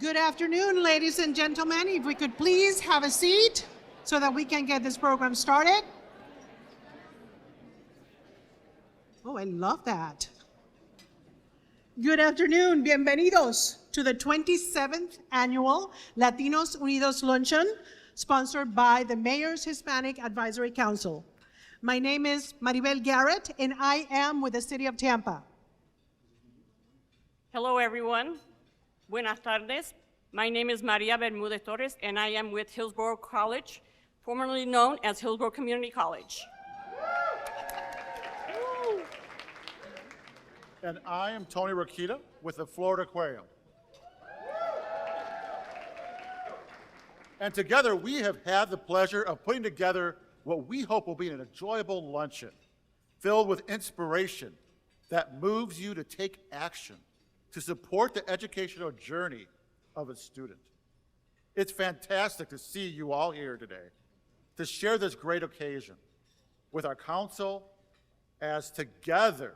Good afternoon, ladies and gentlemen. If we could please have a seat so that we can get this program started. Oh, I love that. Good afternoon. Bienvenidos to the 27th annual Latinos Unidos Luncheon, sponsored by the Mayor's Hispanic Advisory Council. My name is Maribel Garrett, and I am with the City of Tampa. Hello, everyone. Buenas tardes. My name is Maria Bermudez Torres, and I am with Hillsborough College, formerly known as Hillsborough Community College. And I am Tony Rokita with the Florida Aquarium. And together we have had the pleasure of putting together what we hope will be an enjoyable luncheon filled with inspiration that moves you to take action to support the educational journey of a student. It's fantastic to see you all here today to share this great occasion with our council as together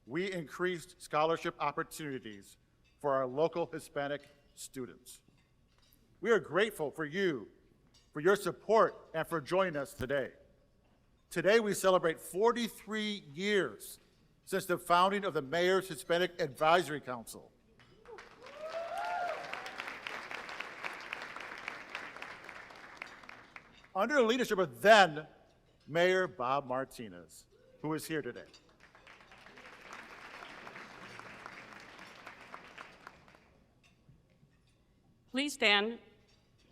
we increased scholarship opportunities for our local Hispanic students. We are grateful for you, for your support, and for joining us today. Today we celebrate 43 years since the founding of the Mayor's Hispanic Advisory Council. Under the leadership of then Mayor Bob Martinez, who is here today. Please stand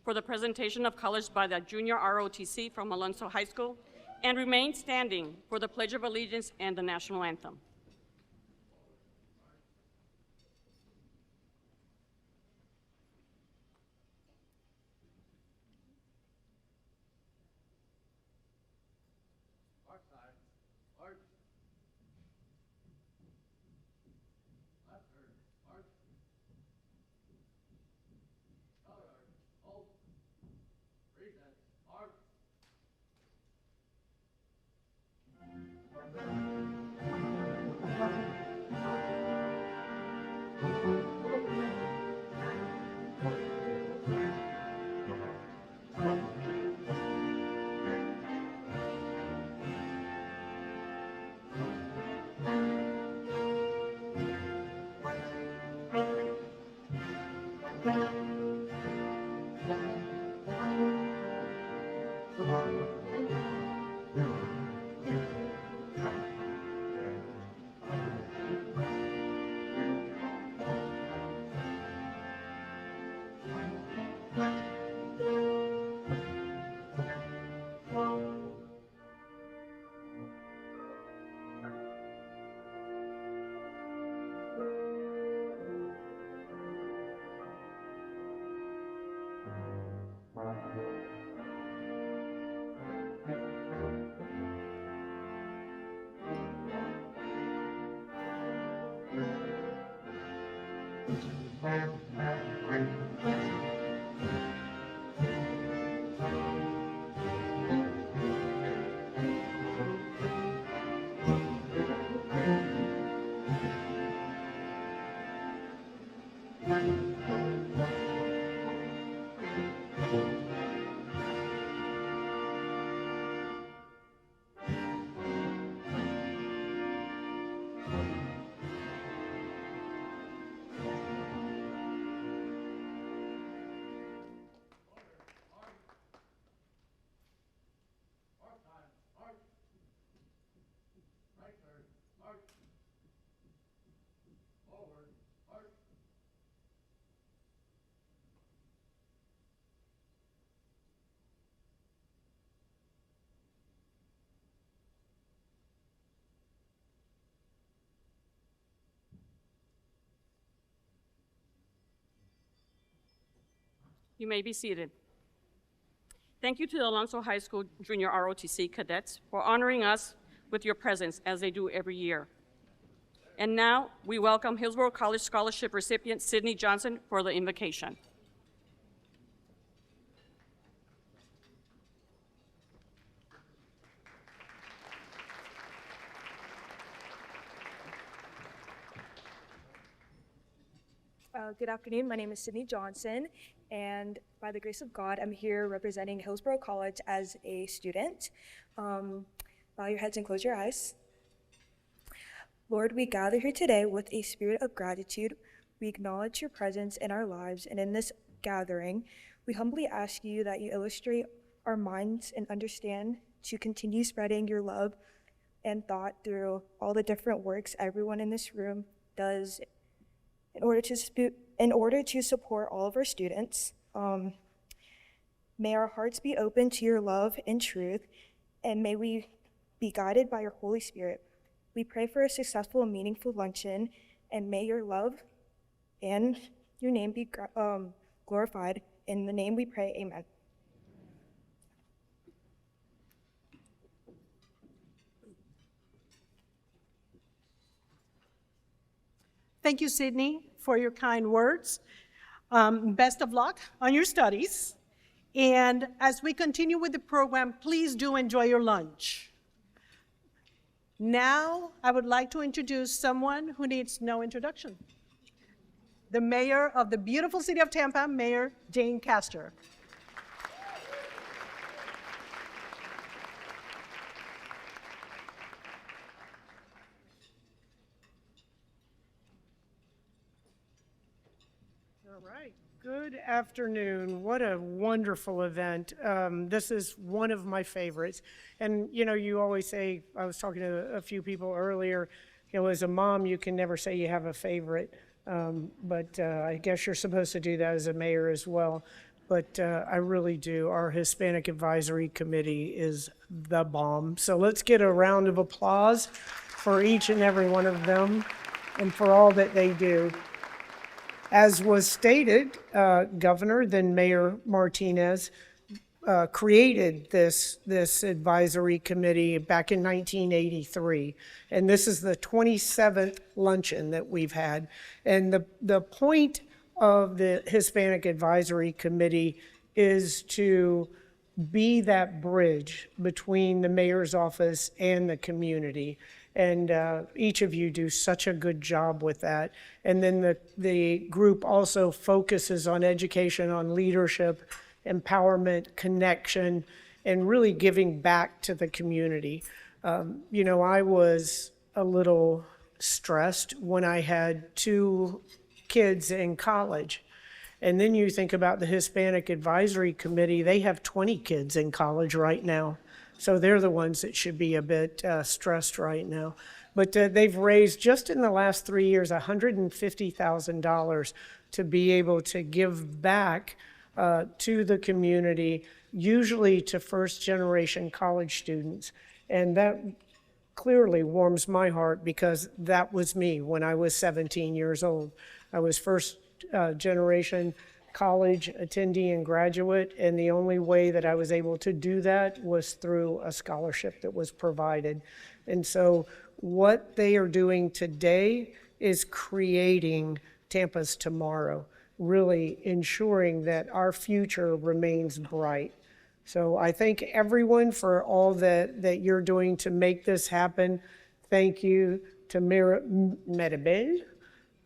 for the presentation of colors by the Junior ROTC from Alonso High School, and remain standing for the Pledge of Allegiance and the National Anthem. You may be seated. Thank you to the Alonso High School Junior ROTC cadets for honoring us with your presence as they do every year. And now we welcome Hillsborough College Scholarship recipient Sydney Johnson for the invocation. Good afternoon. My name is Sydney Johnson, and by the grace of God, I'm here representing Hillsborough College as a student. Bow your heads and close your eyes. Lord, we gather here today with a spirit of gratitude. We acknowledge your presence in our lives, and in this gathering, we humbly ask you that you illustrate our minds and understand to continue spreading your love and thought through all the different works everyone in this room does in order to support all of our students. May our hearts be open to your love and truth, and may we be guided by your Holy Spirit. We pray for a successful and meaningful luncheon, and may your love and your name be glorified. In the name we pray, amen. Thank you, Sydney, for your kind words. Best of luck on your studies. And as we continue with the program, please do enjoy your lunch. Now, I would like to introduce someone who needs no introduction. The mayor of the beautiful city of Tampa, Mayor Jane Castor. All right. Good afternoon. What a wonderful event. This is one of my favorites. And, you know, you always say, I was talking to a few people earlier, you know, as a mom, you can never say you have a favorite. But I guess you're supposed to do that as a mayor as well. But I really do. Our Hispanic Advisory Committee is the bomb. So let's get a round of applause for each and every one of them and for all that they do. As was stated, Governor, then Mayor Martinez, created this advisory committee back in 1983. And this is the 27th luncheon that we've had. And the point of the Hispanic Advisory Committee is to be that bridge between the mayor's office and the community. And each of you do such a good job with that. And then the group also focuses on education, on leadership, empowerment, connection, and really giving back to the community. You know, I was a little stressed when I had 2 kids in college. And then you think about the Hispanic Advisory Committee, they have 20 kids in college right now. So they're the ones that should be a bit stressed right now. But they've raised, just in the last 3 years, $150,000 to be able to give back to the community, usually to first-generation college students. And that clearly warms my heart because that was me when I was 17 years old. I was first-generation college attendee and graduate, and the only way that I was able to do that was through a scholarship that was provided. And so what they are doing today is creating Tampa's tomorrow, really ensuring that our future remains bright. So I thank everyone for all that you're doing to make this happen. Thank you to Maribel,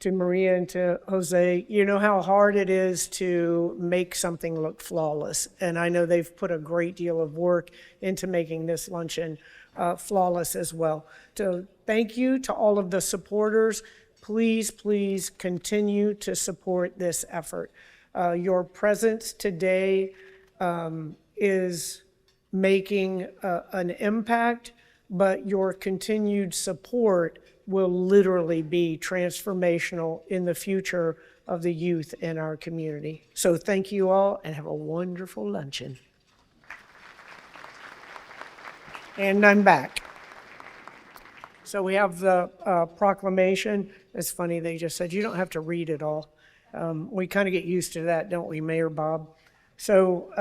to Maria, and to Jose. You know how hard it is to make something look flawless. And I know they've put a great deal of work into making this luncheon flawless as well. So thank you to all of the supporters. Please, please continue to support this effort. Your presence today is making an impact, but your continued support will literally be transformational in the future of the youth in our community. So thank you all and have a wonderful luncheon. And I'm back. So we have the proclamation. It's funny, they just said, you don't have to read it all. We kind of get used to that, don't we, Mayor Bob? So,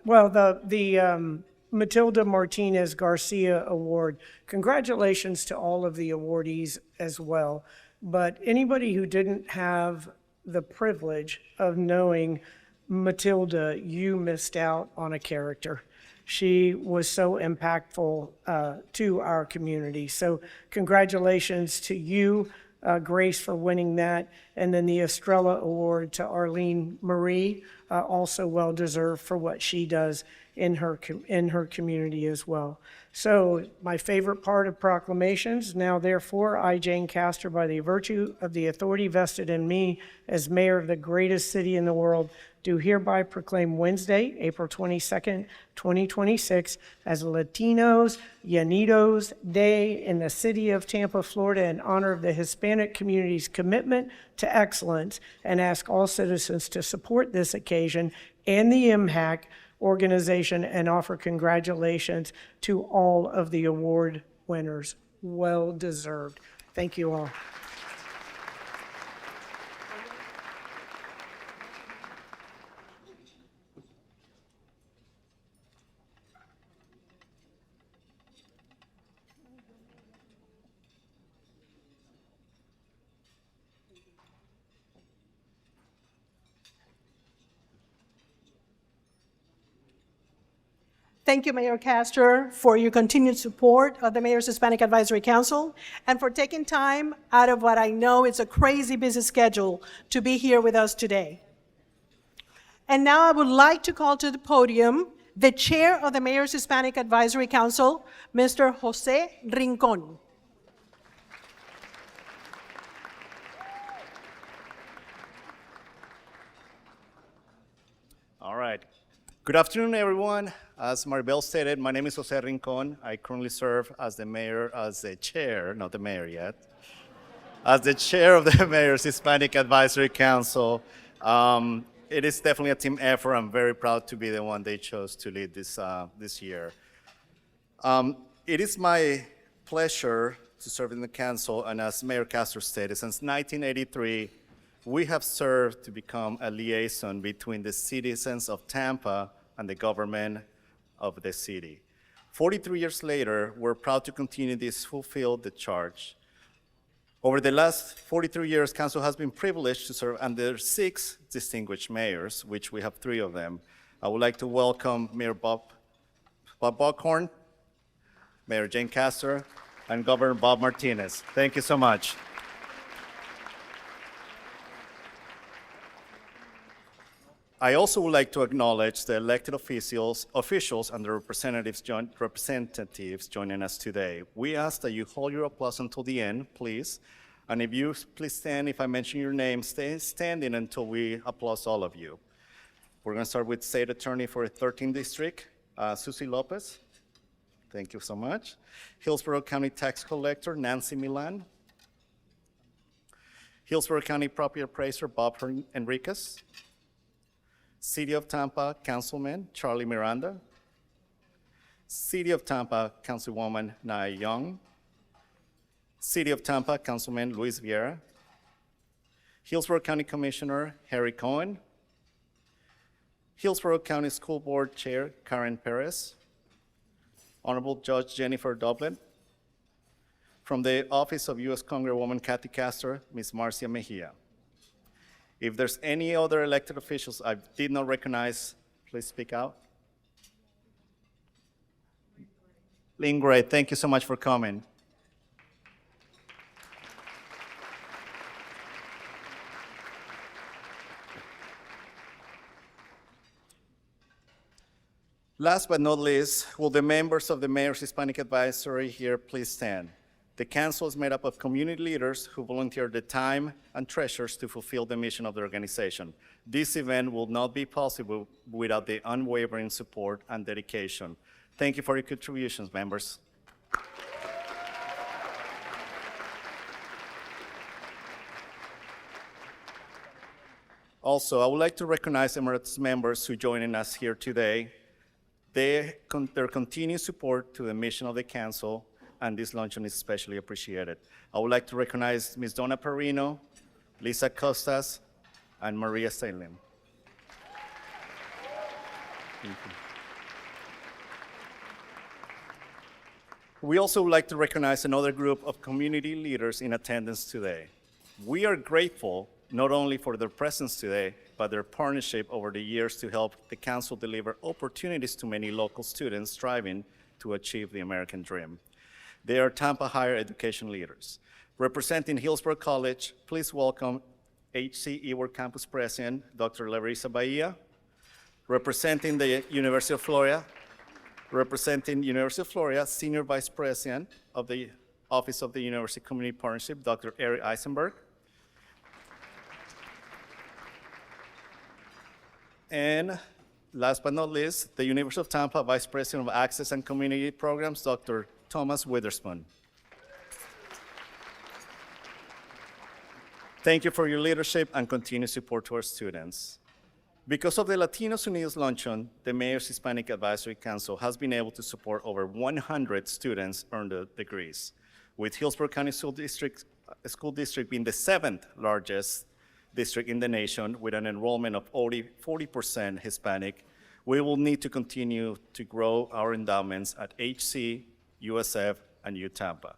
well, the Matilda Martinez Garcia Award, congratulations to all of the awardees as well. But anybody who didn't have the privilege of knowing Matilda, you missed out on a character. She was so impactful to our community. So congratulations to you, Grace for winning that, and then the Estrella Award to Arlene Marie, also well-deserved for what she does in her community as well. So my favorite part of proclamations, now therefore, I, Jane Castor, by the virtue of the authority vested in me as mayor of the greatest city in the world, do hereby proclaim Wednesday, April 22nd, 2026, as Latinos Unidos Day in the city of Tampa, Florida, in honor of the Hispanic community's commitment to excellence, and ask all citizens to support this occasion and the IMHAC organization and offer congratulations to all of the award winners. Well deserved. Thank you all. Thank you, Mayor Castor, for your continued support of the Mayor's Hispanic Advisory Council and for taking time out of what I know is a crazy busy schedule to be here with us today. And now I would like to call to the podium the Chair of the Mayor's Hispanic Advisory Council, Mr. Jose Rincon. All right. Good afternoon, everyone. As Maribel stated, my name is Jose Rincon. I currently serve as the mayor, as the chair, not the mayor yet, as the chair of the Mayor's Hispanic Advisory Council. It is definitely a team effort. I'm very proud to be the one they chose to lead this year. It is my pleasure to serve in the council, and as Mayor Castor stated, since 1983, we have served to become a liaison between the citizens of Tampa and the government of the city. 43 years later, we're proud to continue this fulfill the charge. Over the last 43 years, council has been privileged to serve under 6 distinguished mayors, which we have 3 of them. I would like to welcome Mayor Bob Buckhorn, Mayor Jane Castor, and Governor Bob Martinez. Thank you so much. I also would like to acknowledge the elected officials and the representatives joining us today. We ask that you hold your applause until the end, please. And if you please stand, if I mention your name, stay standing until we applaud all of you. We're going to start with State Attorney for the 13th District, Susie Lopez. Thank you so much. Hillsborough County Tax Collector, Nancy Milan. Hillsborough County Property Appraiser, Bob Enriquez. City of Tampa Councilman Charlie Miranda, City of Tampa Councilwoman Naya Young, City of Tampa Councilman Luis Vieira, Hillsborough County Commissioner Harry Cohen, Hillsborough County School Board Chair Karen Perez, Honorable Judge Jennifer Dublin, from the Office of U.S. Congresswoman Kathy Castor, Ms. Marcia Mejia. If there's any other elected officials I did not recognize, please speak out. Lynn Gray, thank you so much for coming. Last but not least, will the members of the Mayor's Hispanic Advisory here please stand? The council is made up of community leaders who volunteer their time and treasures to fulfill the mission of the organization. This event will not be possible without the unwavering support and dedication. Thank you for your contributions, members. Also, I would like to recognize Emirates members who are joining us here today. Their continued support to the mission of the council and this luncheon is especially appreciated. I would like to recognize Ms. Donna Perino, Lisa Costas, and Maria Salem. Thank you. We also would like to recognize another group of community leaders in attendance today. We are grateful not only for their presence today, but their partnership over the years to help the council deliver opportunities to many local students striving to achieve the American dream. They are Tampa higher education leaders. Representing Hillsborough College, please welcome HC Ewart Campus President, Dr. Larissa Bahia. Representing the University of Florida, Senior Vice President of the Office of the University Community Partnership, Dr. Eric Eisenberg. And last but not least, the University of Tampa Vice President of Access and Community Programs, Dr. Thomas Witherspoon. Thank you for your leadership and continued support to our students. Because of the Latinos Unidos Luncheon, the Mayor's Hispanic Advisory Council has been able to support over 100 students earn the degrees. With Hillsborough County School District being the 7th largest district in the nation with an enrollment of 40% Hispanic, we will need to continue to grow our endowments at HC, USF, and UTampa.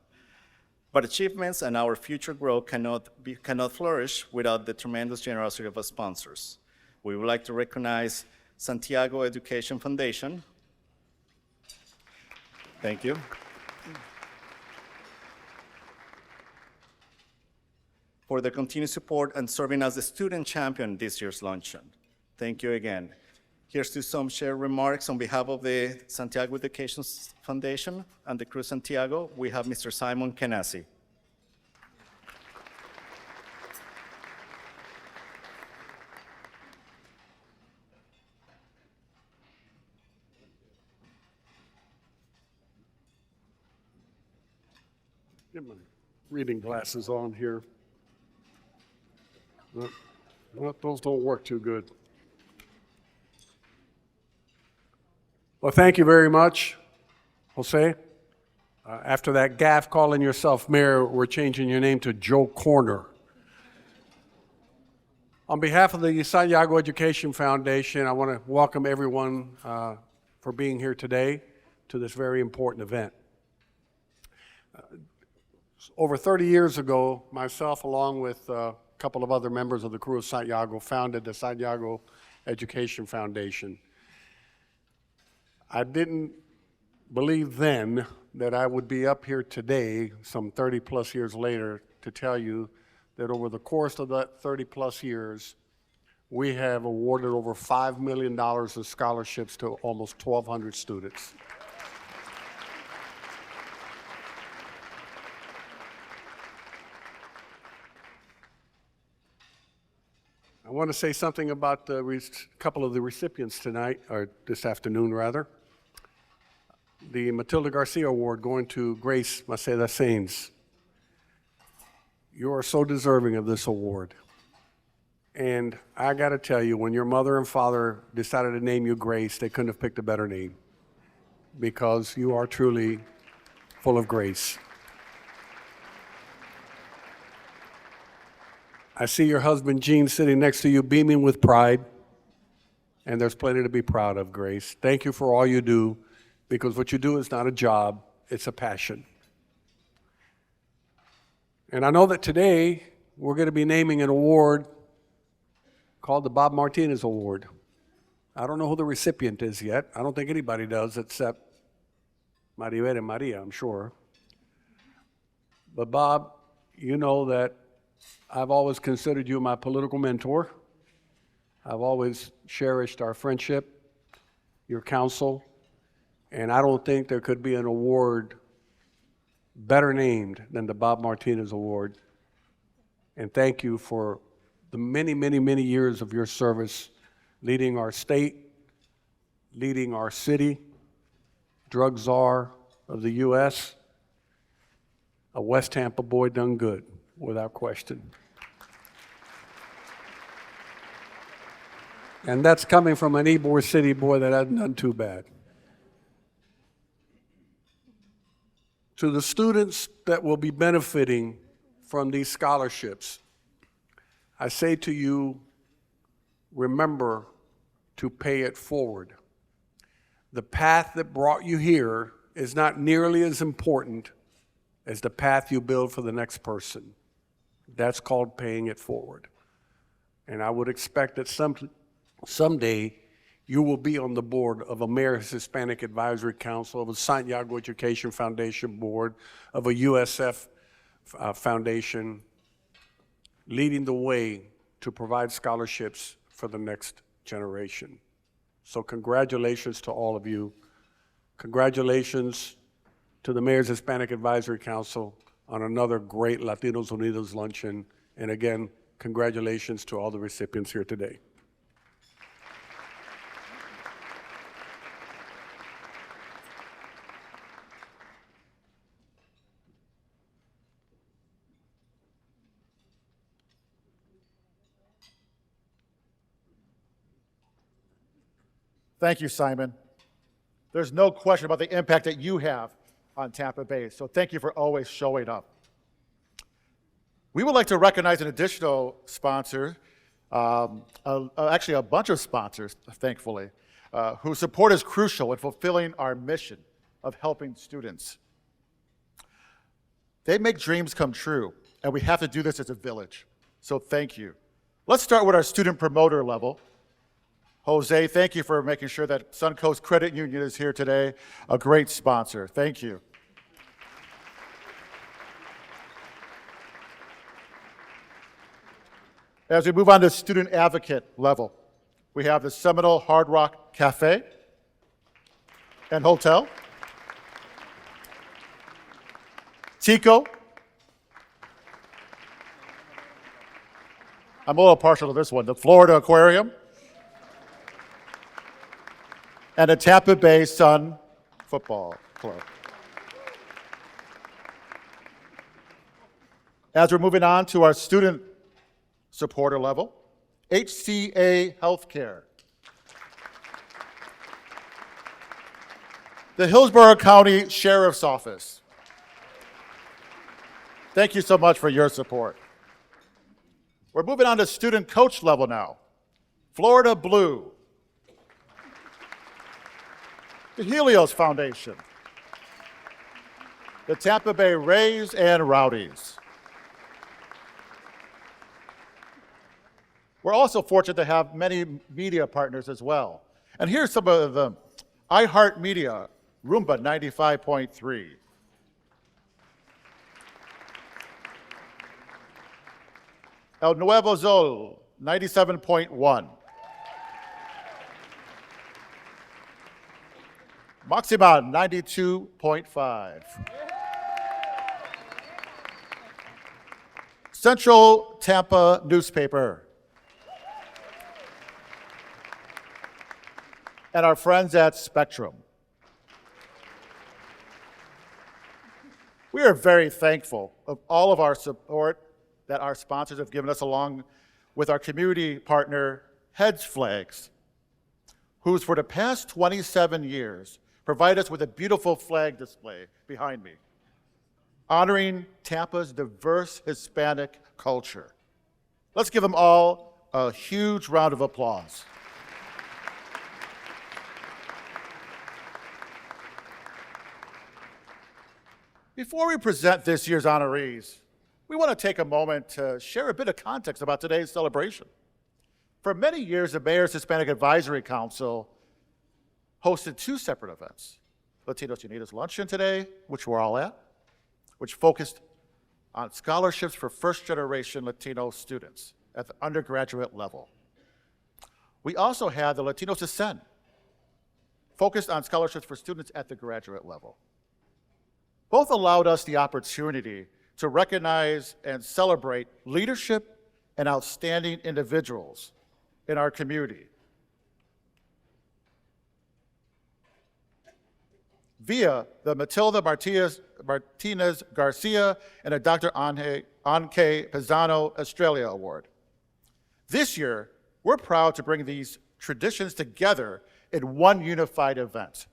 But achievements and our future growth cannot flourish without the tremendous generosity of our sponsors. We would like to recognize Santiago Education Foundation. Thank you. For their continued support and serving as the student champion this year's luncheon. Thank you again. Here's to some shared remarks on behalf of the Santiago Education Foundation and the Cruz Santiago. We have Mr. Simon Kenasi. Get my reading glasses on here. Well, those don't work too good. Well, thank you very much, Jose. After that gaffe calling yourself mayor, we're changing your name to Joe Corner. On behalf of the Santiago Education Foundation, I want to welcome everyone for being here today to this very important event. Over 30 years ago, myself, along with a couple of other members of the crew of Santiago, founded the Santiago Education Foundation. I didn't believe then that I would be up here today, some 30 plus years later, to tell you that over the course of that 30 plus years, we have awarded over $5 million of scholarships to almost 1,200 students. I want to say something about a couple of the recipients tonight, or this afternoon rather. The Matilda Garcia Award going to Grace Maceda Sainz. You are so deserving of this award. And I got to tell you, when your mother and father decided to name you Grace, they couldn't have picked a better name, because you are truly full of grace. I see your husband, Gene, sitting next to you, beaming with pride, and there's plenty to be proud of, Grace. Thank you for all you do, because what you do is not a job, it's a passion. And I know that today we're going to be naming an award called the Bob Martinez Award. I don't know who the recipient is yet. I don't think anybody does except Maribel and Maria, I'm sure. But Bob, you know that I've always considered you my political mentor. I've always cherished our friendship, your counsel, and I don't think there could be an award better named than the Bob Martinez Award. And thank you for the many, many, many years of your service leading our state, leading our city, drug czar of the U.S., a West Tampa boy done good, without question. And that's coming from an Ybor City boy that hasn't done too bad. To the students that will be benefiting from these scholarships, I say to you, remember to pay it forward. The path that brought you here is not nearly as important as the path you build for the next person. That's called paying it forward. And I would expect that someday you will be on the board of a Mayor's Hispanic Advisory Council, of a Santiago Education Foundation board, of a USF Foundation, leading the way to provide scholarships for the next generation. So congratulations to all of you. Congratulations to the Mayor's Hispanic Advisory Council on another great Latinos Unidos luncheon. And again, congratulations to all the recipients here today. Thank you, Simon. There's no question about the impact that you have on Tampa Bay, so thank you for always showing up. We would like to recognize an additional sponsor, actually a bunch of sponsors, thankfully, whose support is crucial in fulfilling our mission of helping students. They make dreams come true, and we have to do this as a village, so thank you. Let's start with our student promoter level. Jose, thank you for making sure that Suncoast Credit Union is here today, a great sponsor. Thank you. As we move on to student advocate level, we have the Seminole Hard Rock Cafe and Hotel, Tico. I'm a little partial to this one, the Florida Aquarium, and the Tampa Bay Sun Football Club. As we're moving on to our student supporter level, HCA Healthcare, the Hillsborough County Sheriff's Office. Thank you so much for your support. We're moving on to student coach level now. Florida Blue, the Helios Foundation, the Tampa Bay Rays and Rowdies. We're also fortunate to have many media partners as well. And here's some of them. iHeartMedia, Roomba 95.3. El Nuevo Sol 97.1. Maxima 92.5. Central Tampa Newspaper. And our friends at Spectrum. We are very thankful of all of our support that our sponsors have given us, along with our community partner, Heads Flags, who's for the past 27 years provide us with a beautiful flag display behind me, honoring Tampa's diverse Hispanic culture. Let's give them all a huge round of applause. Before we present this year's honorees, we want to take a moment to share a bit of context about today's celebration. For many years, the Mayor's Hispanic Advisory Council hosted two separate events. Latinos Unidos Luncheon today, which we're all at, which focused on scholarships for first-generation Latino students at the undergraduate level. We also had the Latinos Ascend, focused on scholarships for students at the graduate level. Both allowed us the opportunity to recognize and celebrate leadership and outstanding individuals in our community. Via the Matilda Martinez Garcia and the Dr. Anke Pisano Australia Award. This year, we're proud to bring these traditions together in one unified event.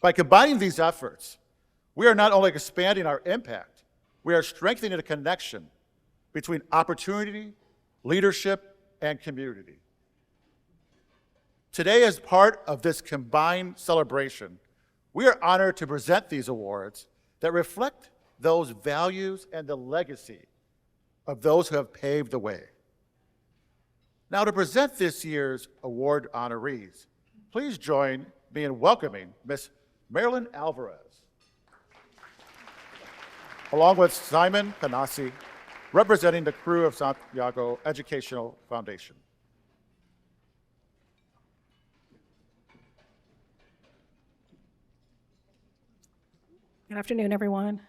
By combining these efforts, we are not only expanding our impact, we are strengthening the connection between opportunity, leadership, and community. Today, as part of this combined celebration, we are honored to present these awards that reflect those values and the legacy of those who have paved the way. Now, to present this year's award honorees, please join me in welcoming Ms. Marilyn Alvarez. along with Simon Canasi, representing the crew of Santiago Educational Foundation. Good afternoon, everyone.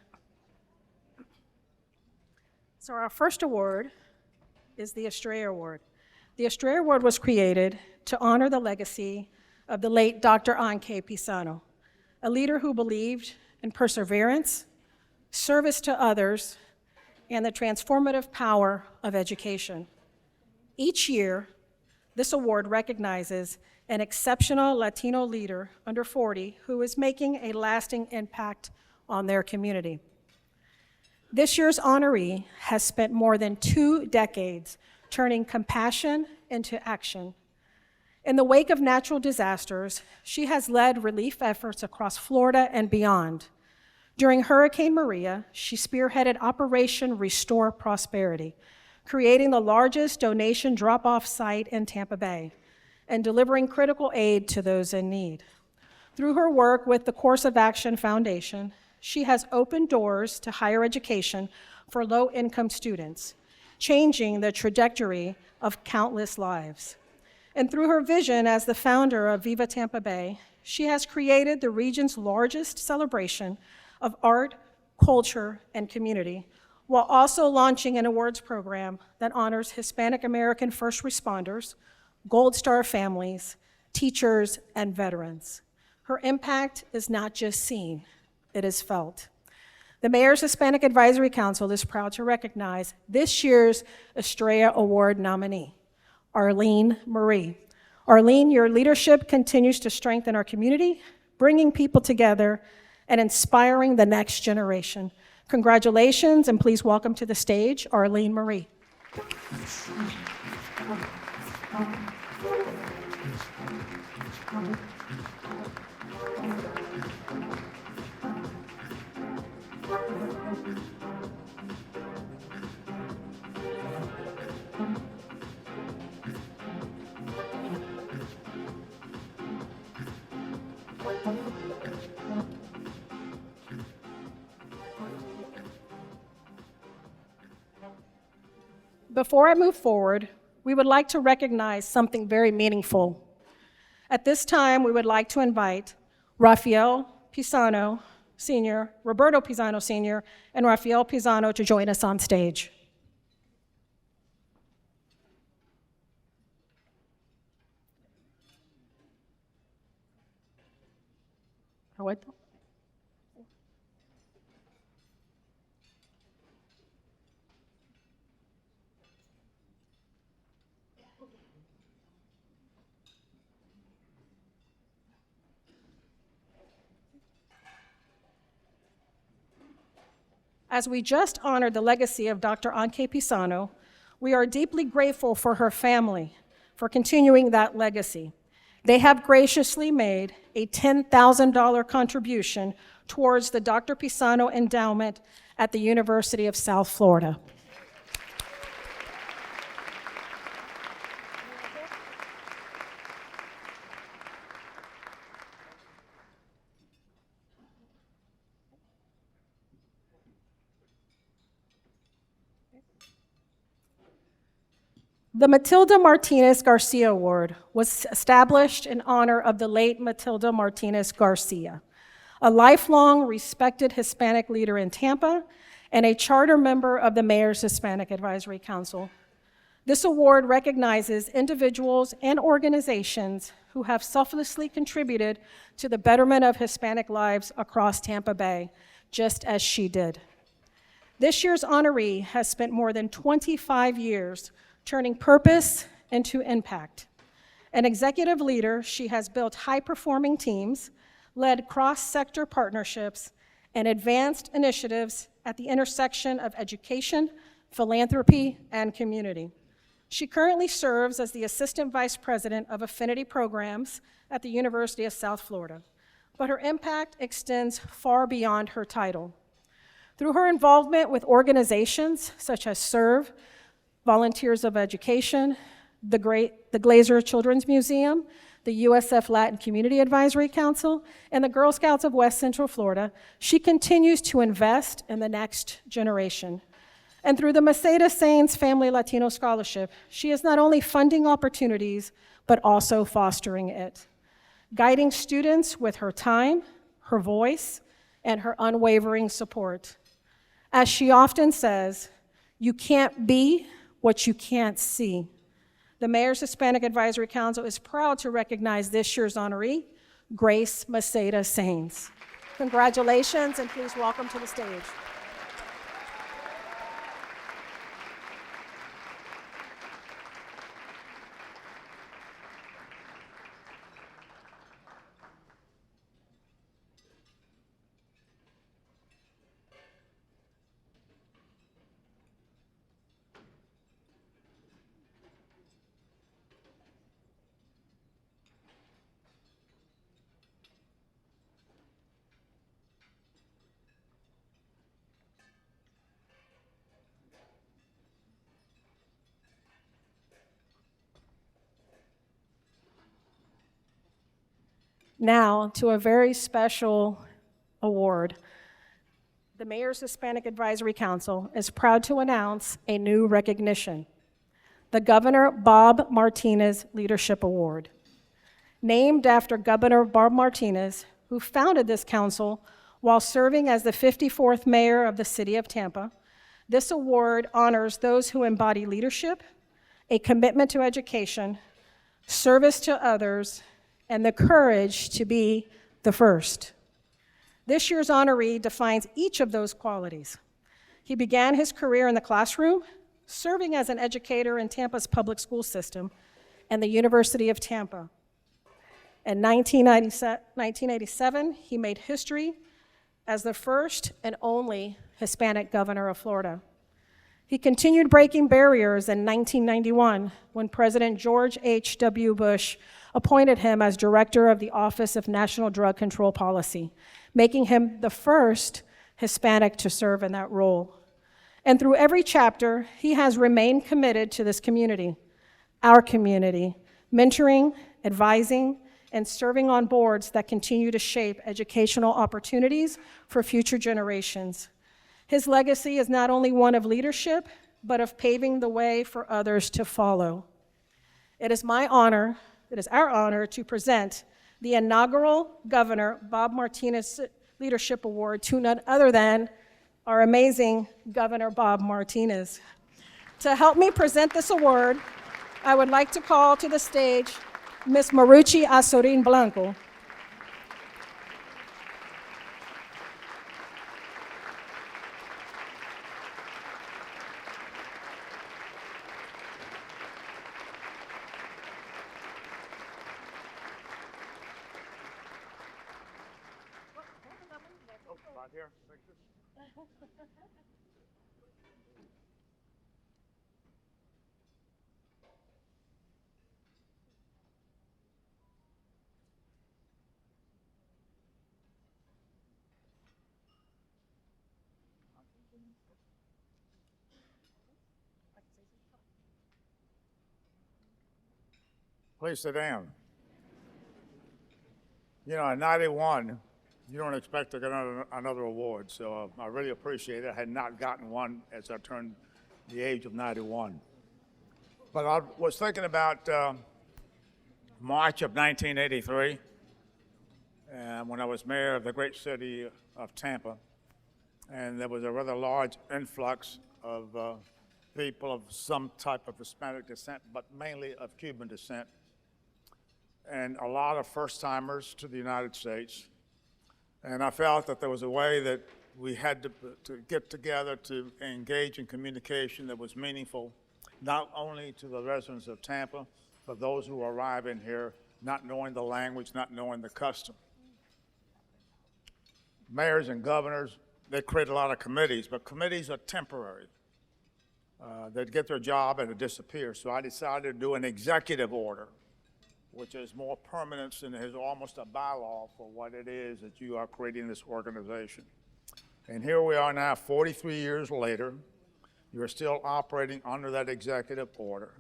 So our first award is the Estrella Award. The Estrella Award was created to honor the legacy of the late Dr. Anke Pisano, a leader who believed in perseverance, service to others, and the transformative power of education. Each year, this award recognizes an exceptional Latino leader under 40 who is making a lasting impact on their community. This year's honoree has spent more than 2 decades turning compassion into action. In the wake of natural disasters, she has led relief efforts across Florida and beyond. During Hurricane Maria, she spearheaded Operation Restore Prosperity, creating the largest donation drop-off site in Tampa Bay and delivering critical aid to those in need. Through her work with the Course of Action Foundation, she has opened doors to higher education for low-income students, changing the trajectory of countless lives. And through her vision as the founder of Viva Tampa Bay, she has created the region's largest celebration of art, culture, and community, while also launching an awards program that honors Hispanic American first responders, Gold Star families, teachers, and veterans. Her impact is not just seen, it is felt. The Mayor's Hispanic Advisory Council is proud to recognize this year's Estrella Award nominee, Arlene Marie. Arlene, your leadership continues to strengthen our community, bringing people together and inspiring the next generation. Congratulations, and please welcome to the stage, Arlene Marie. Before I move forward, we would like to recognize something very meaningful. At this time, we would like to invite Rafael Pisano Sr., Roberto Pisano Sr., and Rafael Pisano to join us on stage. Roberto? As we just honored the legacy of Dr. Anke Pisano, we are deeply grateful for her family for continuing that legacy. They have graciously made a $10,000 contribution towards the Dr. Pisano Endowment at the University of South Florida. The Matilda Martinez Garcia Award was established in honor of the late Matilda Martinez Garcia, a lifelong respected Hispanic leader in Tampa and a charter member of the Mayor's Hispanic Advisory Council. This award recognizes individuals and organizations who have selflessly contributed to the betterment of Hispanic lives across Tampa Bay, just as she did. This year's honoree has spent more than 25 years turning purpose into impact. An executive leader, she has built high-performing teams, led cross-sector partnerships, and advanced initiatives at the intersection of education, philanthropy, and community. She currently serves as the Assistant Vice President of Affinity Programs at the University of South Florida, but her impact extends far beyond her title. Through her involvement with organizations such as SERVE, Volunteers of Education, the Glazer Children's Museum, the USF Latin Community Advisory Council, and the Girl Scouts of West Central Florida, she continues to invest in the next generation. And through the Maceda Sainz Family Latino Scholarship, she is not only funding opportunities, but also fostering it, guiding students with her time, her voice, and her unwavering support. As she often says, you can't be what you can't see. The Mayor's Hispanic Advisory Council is proud to recognize this year's honoree, Grace Maceda Sainz. Congratulations, and please welcome to the stage. Now, to a very special award. The Mayor's Hispanic Advisory Council is proud to announce a new recognition, the Governor Bob Martinez Leadership Award. Named after Governor Bob Martinez, who founded this council while serving as the 54th mayor of the city of Tampa, this award honors those who embody leadership, a commitment to education, service to others, and the courage to be the first. This year's honoree defines each of those qualities. He began his career in the classroom, serving as an educator in Tampa's public school system and the University of Tampa. In 1987, he made history as the first and only Hispanic governor of Florida. He continued breaking barriers in 1991 when President George H.W. Bush appointed him as director of the Office of National Drug Control Policy, making him the first Hispanic to serve in that role. And through every chapter, he has remained committed to this community, our community, mentoring, advising, and serving on boards that continue to shape educational opportunities for future generations. His legacy is not only one of leadership, but of paving the way for others to follow. It is our honor to present the inaugural Governor Bob Martinez Leadership Award to none other than our amazing Governor Bob Martinez. To help me present this award, I would like to call to the stage Ms. Marucci Azorin Blanco. Please sit down. You know, in 91, you don't expect to get another award, so I really appreciate it. I had not gotten one as I turned the age of 91. But I was thinking about March of 1983, when I was mayor of the great city of Tampa, and there was a rather large influx of people of some type of Hispanic descent, but mainly of Cuban descent, and a lot of first-timers to the United States. And I felt that there was a way that we had to get together to engage in communication that was meaningful, not only to the residents of Tampa, but those who arrive in here not knowing the language, not knowing the custom. Mayors and governors, they create a lot of committees, but committees are temporary. They'd get their job and it disappears. So I decided to do an executive order, which is more permanence and is almost a bylaw for what it is that you are creating this organization. And here we are now, 43 years later. You are still operating under that executive order.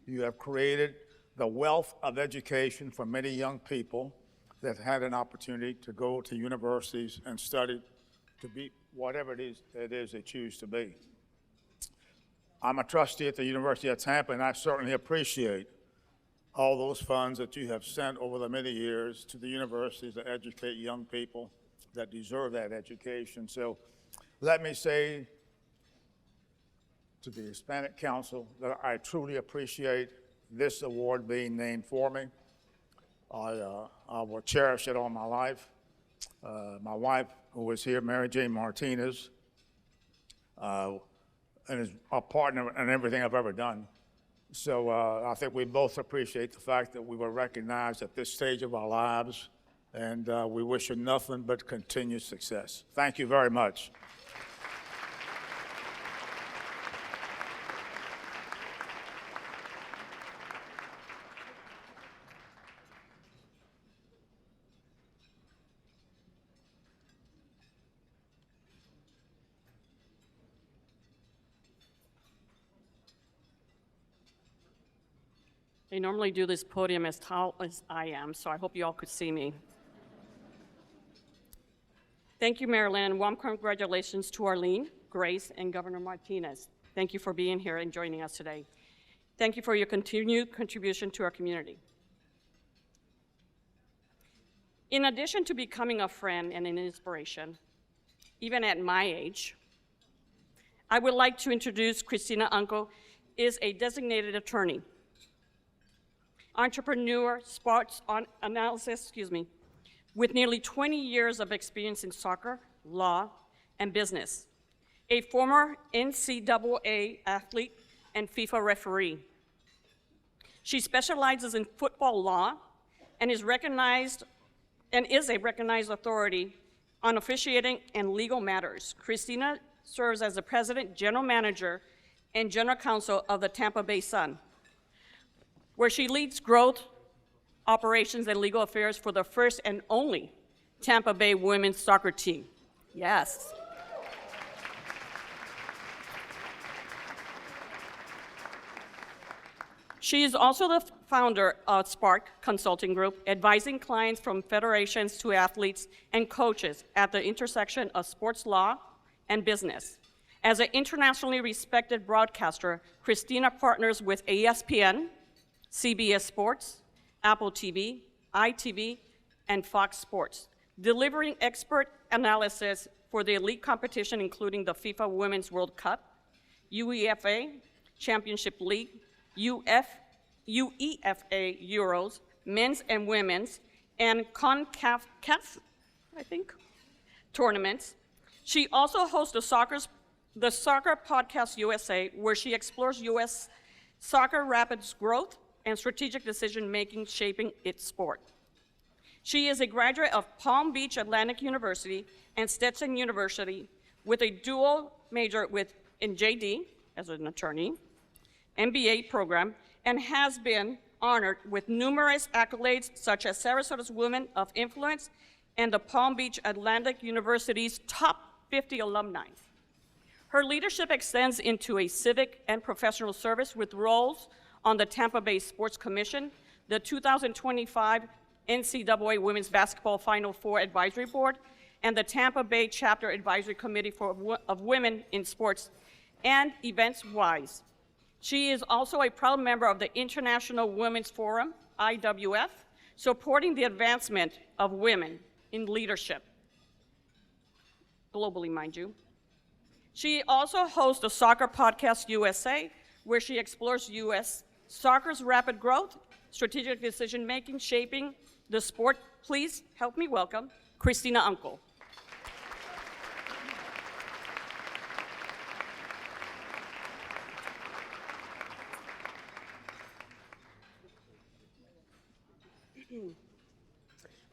You have created the wealth of education for many young people that had an opportunity to go to universities and study to be whatever it is they choose to be. I'm a trustee at the University of Tampa, and I certainly appreciate all those funds that you have sent over the many years to the universities to educate young people that deserve that education. So let me say to the Hispanic Council that I truly appreciate this award being named for me. I will cherish it all my life. My wife, who is here, Mary Jane Martinez, and is a partner in everything I've ever done. So I think we both appreciate the fact that we were recognized at this stage of our lives, and we wish you nothing but continued success. Thank you very much. They normally do this podium as tall as I am, so I hope you all could see me. Thank you, Marilyn, and warm congratulations to Arlene, Grace, and Governor Martinez. Thank you for being here and joining us today. Thank you for your continued contribution to our community. In addition to becoming a friend and an inspiration, even at my age, I would like to introduce Christina Uncle, is a designated attorney, entrepreneur, sports analysis, with nearly 20 years of experience in soccer, law, and business. A former NCAA athlete and FIFA referee. She specializes in football law and is a recognized authority on officiating and legal matters. Christina serves as the president, general manager, and general counsel of the Tampa Bay Sun, where she leads growth, operations, and legal affairs for the first and only Tampa Bay women's soccer team. Yes. She is also the founder of Spark Consulting Group, advising clients from federations to athletes and coaches at the intersection of sports law and business. As an internationally respected broadcaster, Christina partners with ESPN, CBS Sports, Apple TV, ITV, and Fox Sports, delivering expert analysis for the elite competition, including the FIFA Women's World Cup, UEFA Championship League, UEFA Euros, men's and women's, and CONCACAF, I think, tournaments. She also hosts the Soccer Podcast USA, where she explores U.S. soccer rapid growth and strategic decision-making shaping its sport. She is a graduate of Palm Beach Atlantic University and Stetson University with a dual major in JD, as an attorney, MBA program, and has been honored with numerous accolades such as Sarasota's Women of Influence and the Palm Beach Atlantic University's top 50 alumni. Her leadership extends into a civic and professional service with roles on the Tampa Bay Sports Commission, the 2025 NCAA Women's Basketball Final Four Advisory Board, and the Tampa Bay Chapter Advisory Committee of Women in Sports and Events-Wise. She is also a proud member of the International Women's Forum, IWF, supporting the advancement of women in leadership, globally, mind you. She also hosts the Soccer Podcast USA, where she explores U.S. soccer's rapid growth, strategic decision-making, shaping the sport. Please help me welcome Christina Uncle.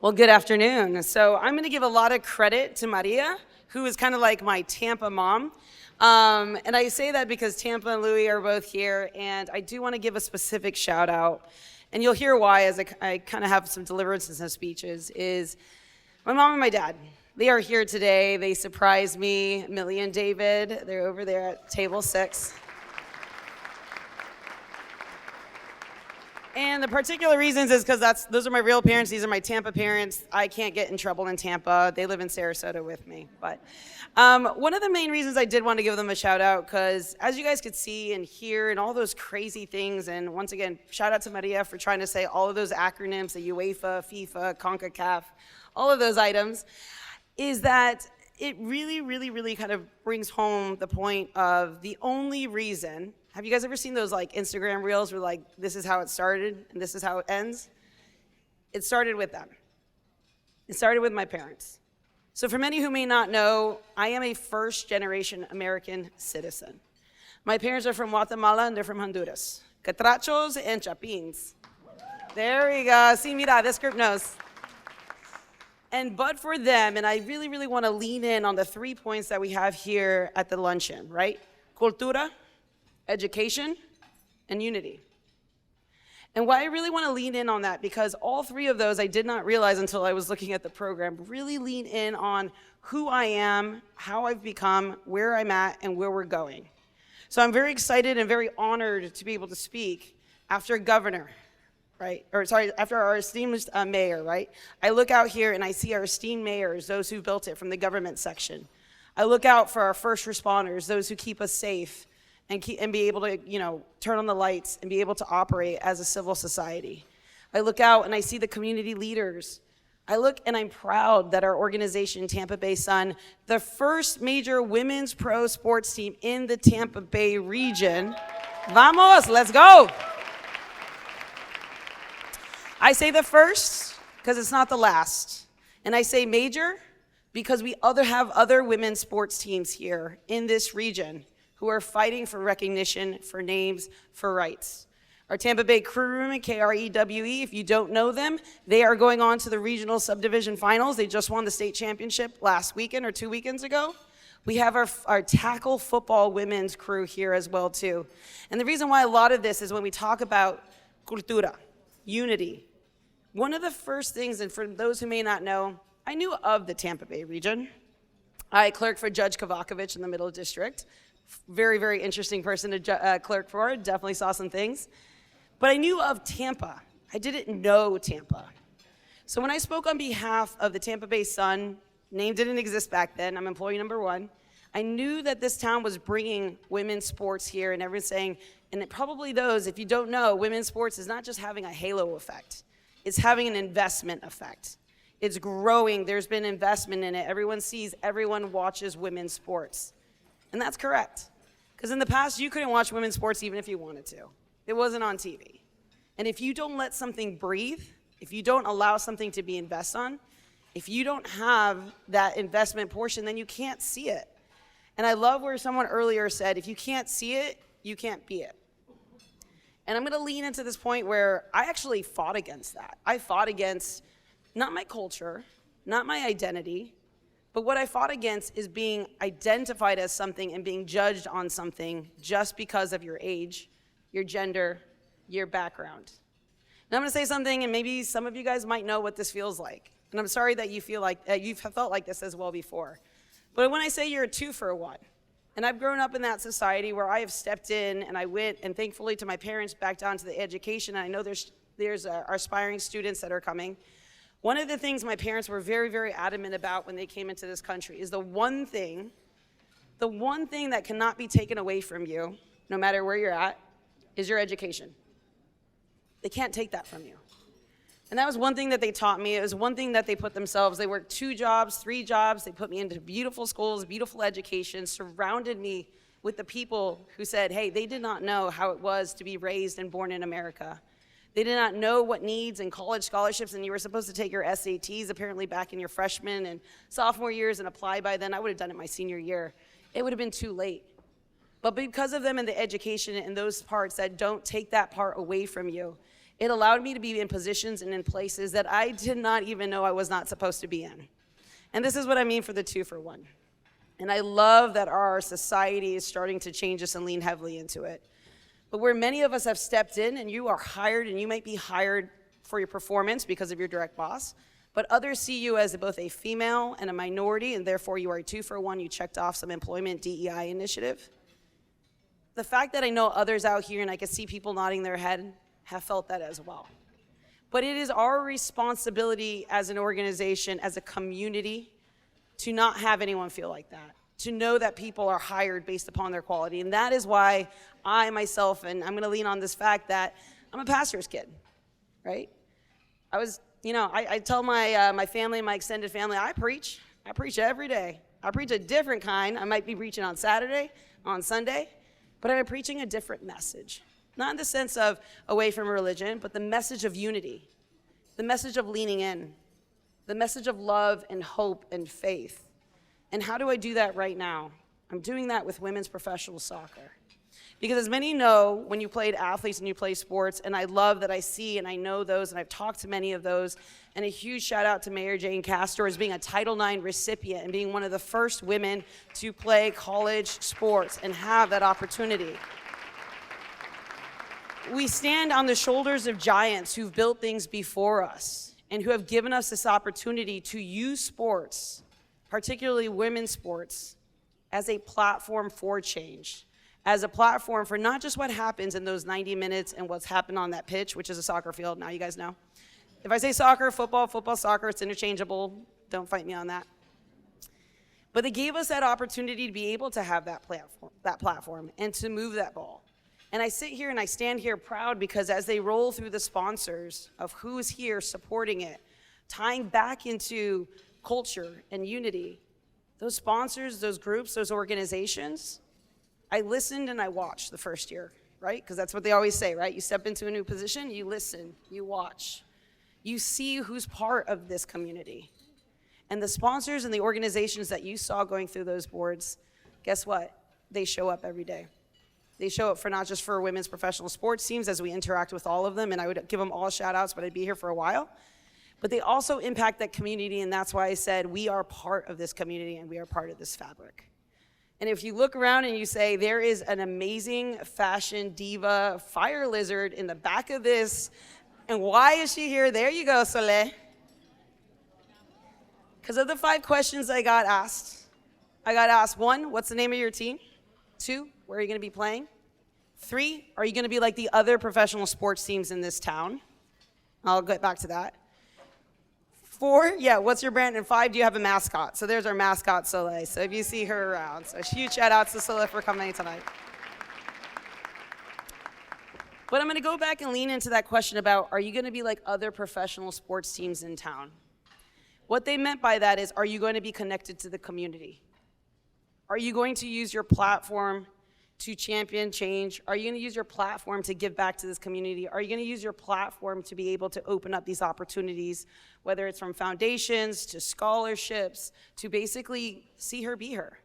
Well, good afternoon. So I'm going to give a lot of credit to Maria, who is kind of like my Tampa mom. And I say that because Tampa and Louie are both here, and I do want to give a specific shout out, and you'll hear why as I kind of have some deliverance and some speeches, is my mom and my dad. They are here today. They surprised me, Millie and David. They're over there at table 6. And the particular reasons is because those are my real parents. These are my Tampa parents. I can't get in trouble in Tampa. They live in Sarasota with me. But one of the main reasons I did want to give them a shout out, because as you guys could see and hear and all those crazy things, and once again, shout out to Maria for trying to say all of those acronyms, the UEFA, FIFA, CONCACAF, all of those items, is that it really, really, really kind of brings home the point of the only reason. Have you guys ever seen those like Instagram reels where like, this is how it started and this is how it ends? It started with them. It started with my parents. So for many who may not know, I am a first generation American citizen. My parents are from Guatemala and they're from Honduras. Catrachos and Chapins. There we go. See, mira, this group knows. And but for them, and I really, really want to lean in on the 3 points that we have here at the luncheon, right? Cultura, education, and unity. And why I really want to lean in on that, because all 3 of those I did not realize until I was looking at the program, really lean in on who I am, how I've become, where I'm at, and where we're going. So I'm very excited and very honored to be able to speak after a governor, right? Or sorry, after our esteemed mayor, right? I look out here and I see our esteemed mayors, those who built it from the government section. I look out for our first responders, those who keep us safe and be able to, turn on the lights and be able to operate as a civil society. I look out and I see the community leaders. I look and I'm proud that our organization, Tampa Bay Sun, the first major women's pro sports team in the Tampa Bay region. Vamos, let's go. I say the first because it's not the last. And I say major because we have other women's sports teams here in this region who are fighting for recognition, for names, for rights. Our Tampa Bay Crew Room and KREWE, if you don't know them, they are going on to the regional subdivision finals. They just won the state championship last weekend or 2 weekends ago. We have our tackle football women's crew here as well too. And the reason why a lot of this is when we talk about cultura, unity. One of the first things, and for those who may not know, I knew of the Tampa Bay region. I clerked for Judge Kovakovich in the Middle District. Very, very interesting person to clerk for. Definitely saw some things. But I knew of Tampa. I didn't know Tampa. So when I spoke on behalf of the Tampa Bay Sun, name didn't exist back then, I'm employee number 1, I knew that this town was bringing women's sports here, and everyone's saying, and probably those, if you don't know, women's sports is not just having a halo effect. It's having an investment effect. It's growing. There's been investment in it. Everyone sees, everyone watches women's sports. And that's correct. Because in the past, you couldn't watch women's sports even if you wanted to. It wasn't on TV. And if you don't let something breathe, if you don't allow something to be invested on, if you don't have that investment portion, then you can't see it. And I love where someone earlier said, if you can't see it, you can't be it. And I'm going to lean into this point where I actually fought against that. I fought against not my culture, not my identity, but what I fought against is being identified as something and being judged on something just because of your age, your gender, your background. Now I'm going to say something, and maybe some of you guys might know what this feels like. And I'm sorry that you feel like you've felt like this as well before. But when I say you're a 2 for 1, and I've grown up in that society where I have stepped in and I went, and thankfully to my parents, back down to the education. And I know there's our aspiring students that are coming. One of the things my parents were very, very adamant about when they came into this country is the one thing that cannot be taken away from you, no matter where you're at, is your education. They can't take that from you. And that was one thing that they taught me. It was one thing that they put themselves. They worked 2 jobs, 3 jobs. They put me into beautiful schools, beautiful education, surrounded me with the people who said, hey, they did not know how it was to be raised and born in America. They did not know what needs and college scholarships, and you were supposed to take your SATs apparently back in your freshman and sophomore years and apply by then. I would have done it my senior year. It would have been too late. But because of them and the education and those parts that don't take that part away from you, it allowed me to be in positions and in places that I did not even know I was not supposed to be in. And this is what I mean for the 2 for 1. And I love that our society is starting to change us and lean heavily into it. But where many of us have stepped in, and you are hired, and you might be hired for your performance because of your direct boss, but others see you as both a female and a minority, and therefore you are a 2 for 1, you checked off some employment DEI initiative. The fact that I know others out here, and I can see people nodding their head, have felt that as well. But it is our responsibility as an organization, as a community, to not have anyone feel like that, to know that people are hired based upon their quality. And that is why I myself, and I'm going to lean on this fact that I'm a pastor's kid, right? I tell my family, my extended family, I preach every day. I preach a different kind. I might be preaching on Saturday, on Sunday, but I'm preaching a different message. Not in the sense of away from religion, but the message of unity, the message of leaning in, the message of love and hope and faith. And how do I do that right now? I'm doing that with women's professional soccer. Because as many know, when you played athletes and you play sports, and I love that I see and I know those, and I've talked to many of those, and a huge shout out to Mayor Jane Castor as being a Title IX recipient and being one of the first women to play college sports and have that opportunity. We stand on the shoulders of giants who've built things before us and who have given us this opportunity to use sports, particularly women's sports, as a platform for change, as a platform for not just what happens in those 90 minutes and what's happened on that pitch, which is a soccer field, now you guys know. If I say soccer, football, soccer, it's interchangeable. Don't fight me on that. But they gave us that opportunity to be able to have that platform and to move that ball. And I sit here and I stand here proud because as they roll through the sponsors of who's here supporting it, tying back into culture and unity, those sponsors, those groups, those organizations, I listened and I watched the first year, right? Because that's what they always say, right? You step into a new position, you listen, you watch. You see who's part of this community. And the sponsors and the organizations that you saw going through those boards, guess what? They show up every day. They show up for not just for women's professional sports teams as we interact with all of them, and I would give them all shout outs, but I'd be here for a while. But they also impact that community, and that's why I said we are part of this community and we are part of this fabric. And if you look around and you say, there is an amazing fashion diva fire lizard in the back of this, and why is she here? There you go, Soleil. Because of the 5 questions I got asked, 1, what's the name of your team? 2, where are you going to be playing? 3, are you going to be like the other professional sports teams in this town? I'll get back to that. 4, yeah, what's your brand? And 5, do you have a mascot? So there's our mascot, Soleil. So if you see her around. So huge shout outs to Soleil for coming tonight. But I'm going to go back and lean into that question about, are you going to be like other professional sports teams in town? What they meant by that is, are you going to be connected to the community? Are you going to use your platform to champion change? Are you going to use your platform to give back to this community? Are you going to use your platform to be able to open up these opportunities, whether it's from foundations to scholarships, to basically see her be her,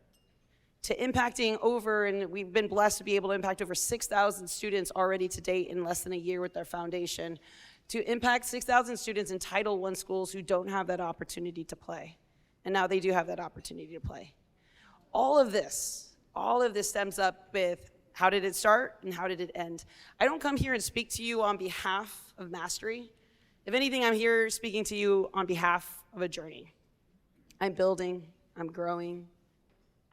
to impacting over, and we've been blessed to be able to impact over 6,000 students already to date in less than a year with our foundation, to impact 6,000 students in Title I schools who don't have that opportunity to play. And now they do have that opportunity to play. All of this stems up with how did it start and how did it end? I don't come here and speak to you on behalf of mastery. If anything, I'm here speaking to you on behalf of a journey. I'm building, I'm growing,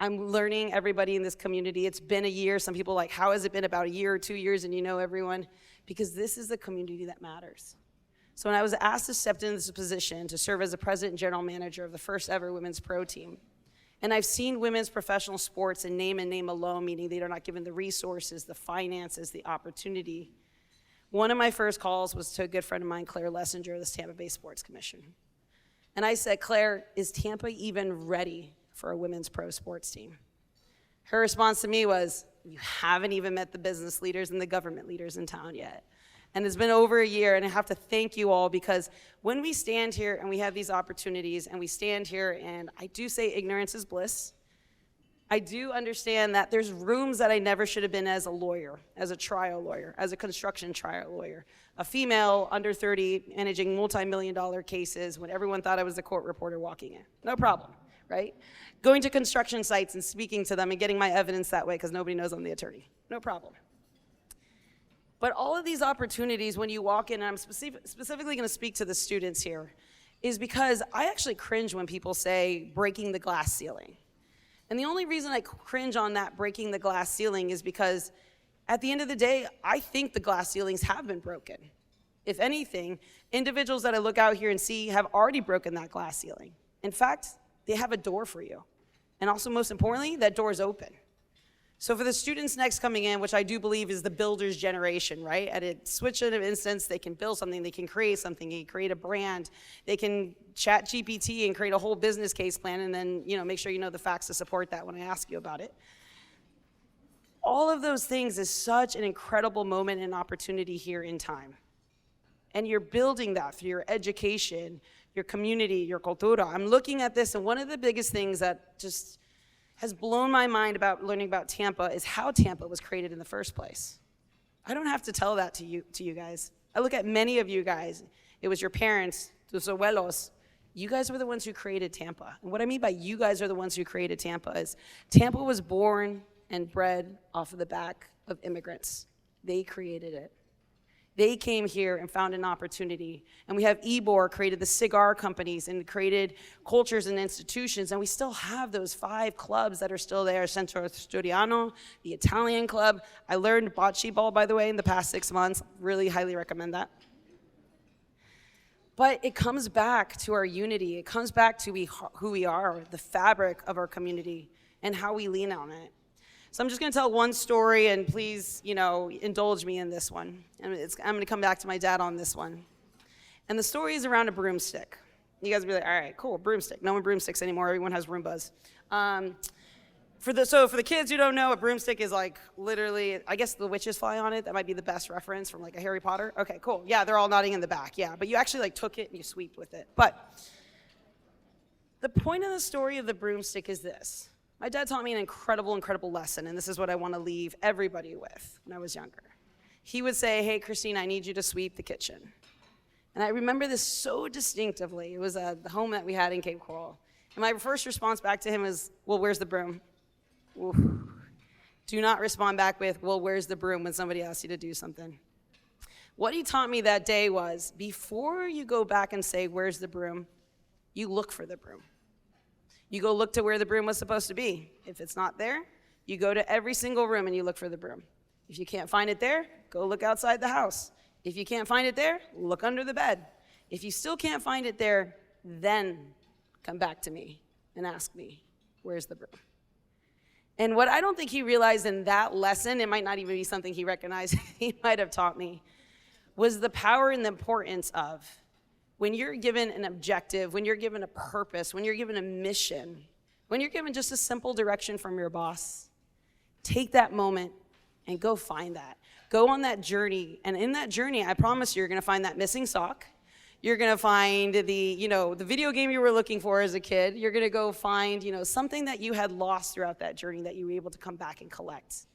I'm learning everybody in this community. It's been a year. Some people are like, how has it been about a year or 2 years and you know everyone? Because this is the community that matters. So when I was asked to step into this position to serve as the president and general manager of the first ever women's pro team, and I've seen women's professional sports in name and name alone, meaning they are not given the resources, the finances, the opportunity. One of my first calls was to a good friend of mine, Claire Lessinger of the Tampa Bay Sports Commission. And I said, Claire, is Tampa even ready for a women's pro sports team? Her response to me was, you haven't even met the business leaders and the government leaders in town yet. And it's been over a year, and I have to thank you all, because when we stand here and we have these opportunities and we stand here, and I do say ignorance is bliss, I do understand that there's rooms that I never should have been as a lawyer, as a trial lawyer, as a construction trial lawyer, a female under 30 managing multi-million-dollar cases when everyone thought I was a court reporter walking in. No problem, right? Going to construction sites and speaking to them and getting my evidence that way because nobody knows I'm the attorney. No problem. But all of these opportunities, when you walk in, and I'm specifically going to speak to the students here, is because I actually cringe when people say breaking the glass ceiling. And the only reason I cringe on that breaking the glass ceiling is because At the end of the day, I think the glass ceilings have been broken. If anything, individuals that I look out here and see have already broken that glass ceiling. In fact, they have a door for you. And also, most importantly, that door is open. So for the students next coming in, which I do believe is the builder's generation, right? At a switch of an instance, they can build something, they can create something, they can create a brand, they can chat GPT and create a whole business case plan, and then make sure you know the facts to support that when I ask you about it. All of those things is such an incredible moment and opportunity here in time. And you're building that through your education, your community, your cultura. I'm looking at this, and one of the biggest things that just has blown my mind about learning about Tampa is how Tampa was created in the first place. I don't have to tell that to you guys. I look at many of you guys. It was your parents, tus abuelos. You guys were the ones who created Tampa. And what I mean by you guys are the ones who created Tampa is Tampa was born and bred off of the back of immigrants. They created it. They came here and found an opportunity. And we have Ybor created the cigar companies and created cultures and institutions. And we still have those 5 clubs that are still there, Centro Studiano, the Italian club. I learned bocce ball, by the way, in the past 6 months. Really highly recommend that. But it comes back to our unity. It comes back to who we are, the fabric of our community, and how we lean on it. So I'm just going to tell one story, and please, indulge me in this one. I'm going to come back to my dad on this one. And the story is around a broomstick. You guys will be like, all right, cool, broomstick. No one broomsticks anymore. Everyone has Roombas. For the kids who don't know, a broomstick is like literally, I guess the witches fly on it. That might be the best reference from like a Harry Potter. Okay, cool. Yeah, they're all nodding in the back. Yeah, but you actually took it and you sweep with it. But the point of the story of the broomstick is this. My dad taught me an incredible lesson, and this is what I want to leave everybody with when I was younger. He would say, hey, Christine, I need you to sweep the kitchen. And I remember this so distinctively. It was the home that we had in Cape Coral. And my first response back to him was, well, where's the broom? Oof. Do not respond back with, well, where's the broom when somebody asks you to do something. What he taught me that day was, before you go back and say, where's the broom, you look for the broom. You go look to where the broom was supposed to be. If it's not there, you go to every single room and you look for the broom. If you can't find it there, go look outside the house. If you can't find it there, look under the bed. If you still can't find it there, then come back to me and ask me, where's the broom? And what I don't think he realized in that lesson, it might not even be something he recognized, he might have taught me, was the power and the importance of when you're given an objective, when you're given a purpose, when you're given a mission, when you're given just a simple direction from your boss, take that moment and go find that. Go on that journey. And in that journey, I promise you're going to find that missing sock. You're going to find the video game you were looking for as a kid. You're going to go find, something that you had lost throughout that journey that you were able to come back and collect.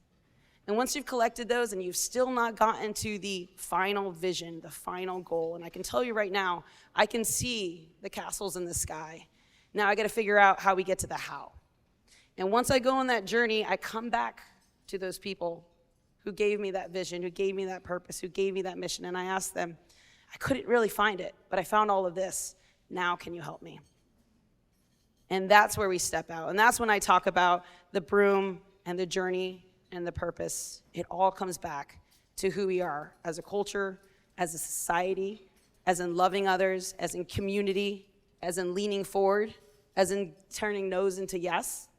And once you've collected those and you've still not gotten to the final vision, the final goal, and I can tell you right now, I can see the castles in the sky. Now I got to figure out how we get to the how. And once I go on that journey, I come back to those people who gave me that vision, who gave me that purpose, who gave me that mission, and I ask them, I couldn't really find it, but I found all of this. Now can you help me? And that's where we step out. And that's when I talk about the broom and the journey and the purpose. It all comes back to who we are as a culture, as a society, as in loving others, as in community, as in leaning forward, as in turning no's into yes.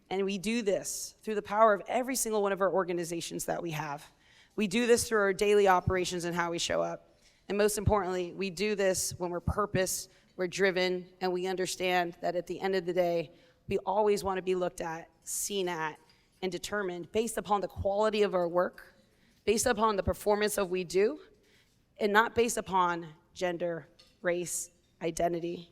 And we do this through the power of every single one of our organizations that we have. We do this through our daily operations and how we show up. And most importantly, we do this when we're purpose, we're driven, and we understand that at the end of the day, we always want to be looked at, seen at, and determined based upon the quality of our work, based upon the performance of what we do, and not based upon gender, race, identity,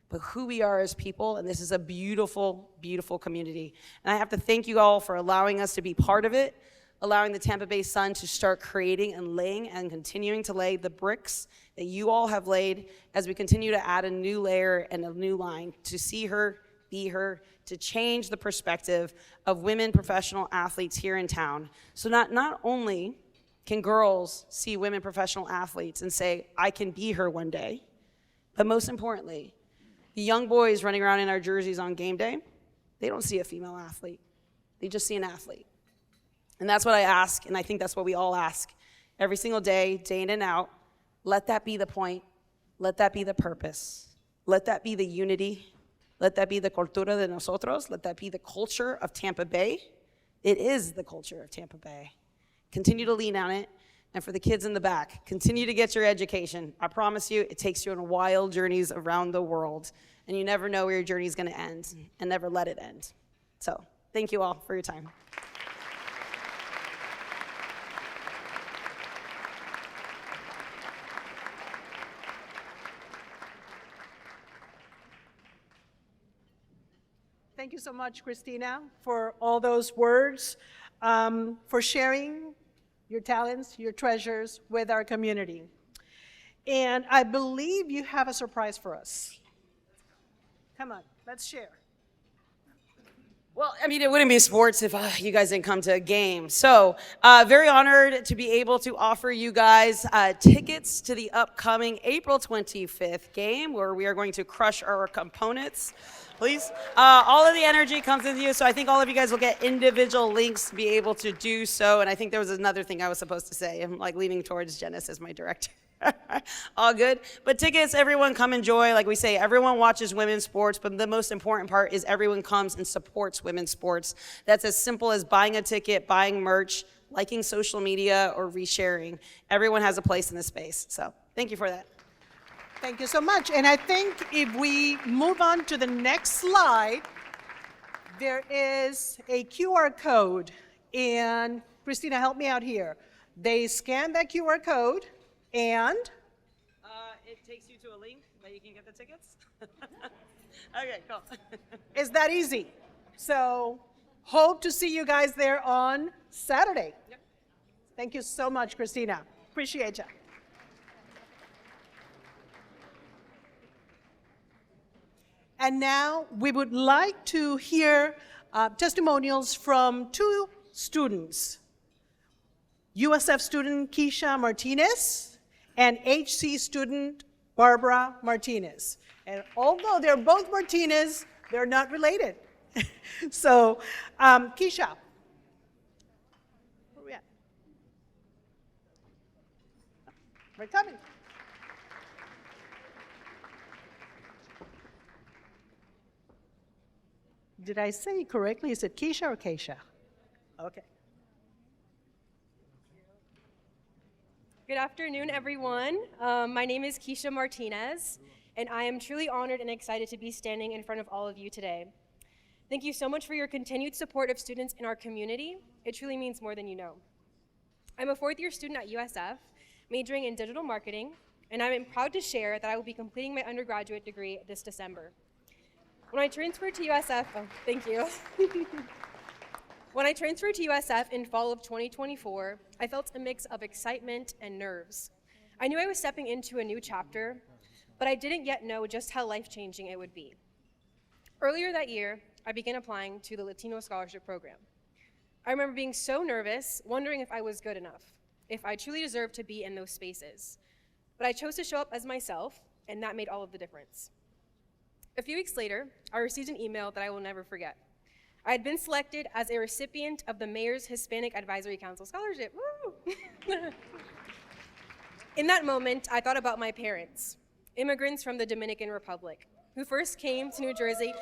but who we are as people. And this is a beautiful, beautiful community. And I have to thank you all for allowing us to be part of it, allowing the Tampa Bay Sun to start creating and laying and continuing to lay the bricks that you all have laid as we continue to add a new layer and a new line to see her, be her, to change the perspective of women professional athletes here in town. So not only can girls see women professional athletes and say, I can be her one day, but most importantly, the young boys running around in our jerseys on game day, they don't see a female athlete. They just see an athlete. And that's what I ask, and I think that's what we all ask every single day, day in and out. Let that be the point. Let that be the purpose. Let that be the unity. Let that be the cultura de nosotros. Let that be the culture of Tampa Bay. It is the culture of Tampa Bay. Continue to lean on it. And for the kids in the back, continue to get your education. I promise you, it takes you on wild journeys around the world, and you never know where your journey is going to end, and never let it end. So, thank you all for your time. Thank you so much, Christina, for all those words, for sharing your talents, your treasures with our community. And I believe you have a surprise for us. Come on, let's share. Well, I mean, it wouldn't be sports if you guys didn't come to a game. So, very honored to be able to offer you guys tickets to the upcoming April 25th game, where we are going to crush our opponents. Please. All of the energy comes into you, so I think all of you guys will get individual links to be able to do so. And I think there was another thing I was supposed to say. I'm like leaning towards Janice as my director. All good. But tickets, everyone come enjoy. Like we say, everyone watches women's sports, but the most important part is everyone comes and supports women's sports. That's as simple as buying a ticket, buying merch, liking social media, or resharing. Everyone has a place in this space. So thank you for that. Thank you so much. And I think if we move on to the next slide, there is a QR code. And Christina, help me out here. They scan that QR code and? It takes you to a link that you can get the tickets. Okay, cool. It's that easy. So hope to see you guys there on Saturday. Yep. Thank you so much, Christina. Appreciate you. And now we would like to hear testimonials from two students, USF student Keisha Martinez and HC student Barbara Martinez. And although they're both Martinez, they're not related. So, Keisha, where are we at? We're coming. Did I say it correctly? Is it Keisha or Keisha? Okay. Good afternoon, everyone. My name is Keisha Martinez, and I am truly honored and excited to be standing in front of all of you today. Thank you so much for your continued support of students in our community. It truly means more than you know. I'm a fourth-year student at USF, majoring in digital marketing, and I'm proud to share that I will be completing my undergraduate degree this December. When I transferred to USF, thank you. When I transferred to USF in fall of 2024, I felt a mix of excitement and nerves. I knew I was stepping into a new chapter, but I didn't yet know just how life-changing it would be. Earlier that year, I began applying to the Latino Scholarship Program. I remember being so nervous, wondering if I was good enough, if I truly deserved to be in those spaces. But I chose to show up as myself, and that made all of the difference. A few weeks later, I received an email that I will never forget. I had been selected as a recipient of the Mayor's Hispanic Advisory Council Scholarship. Woo! In that moment, I thought about my parents, immigrants from the Dominican Republic, who first came to New Jersey,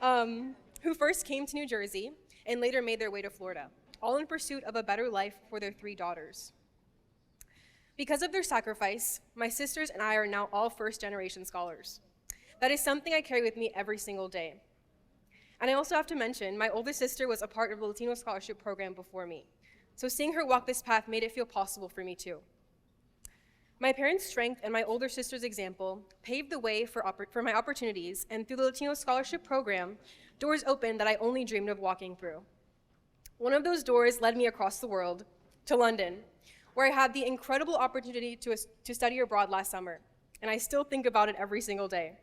who first came to New Jersey and later made their way to Florida, all in pursuit of a better life for their 3 daughters. Because of their sacrifice, my sisters and I are now all first-generation scholars. That is something I carry with me every single day. And I also have to mention, my oldest sister was a part of the Latino Scholarship Program before me. So seeing her walk this path made it feel possible for me too. My parents' strength and my older sister's example paved the way for my opportunities, and through the Latino Scholarship Program, doors opened that I only dreamed of walking through. One of those doors led me across the world to London, where I had the incredible opportunity to study abroad last summer, and I still think about it every single day.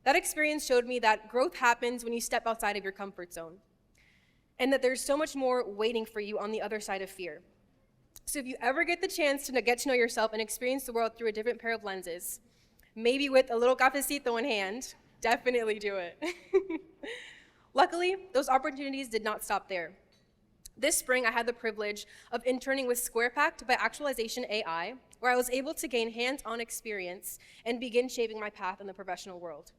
That experience showed me that growth happens when you step outside of your comfort zone, and that there's so much more waiting for you on the other side of fear. So if you ever get the chance to get to know yourself and experience the world through a different pair of lenses, maybe with a little cafecito in hand, definitely do it. Luckily, those opportunities did not stop there. This spring, I had the privilege of interning with SquarePact by Actualization AI, where I was able to gain hands-on experience and begin shaping my path in the professional world.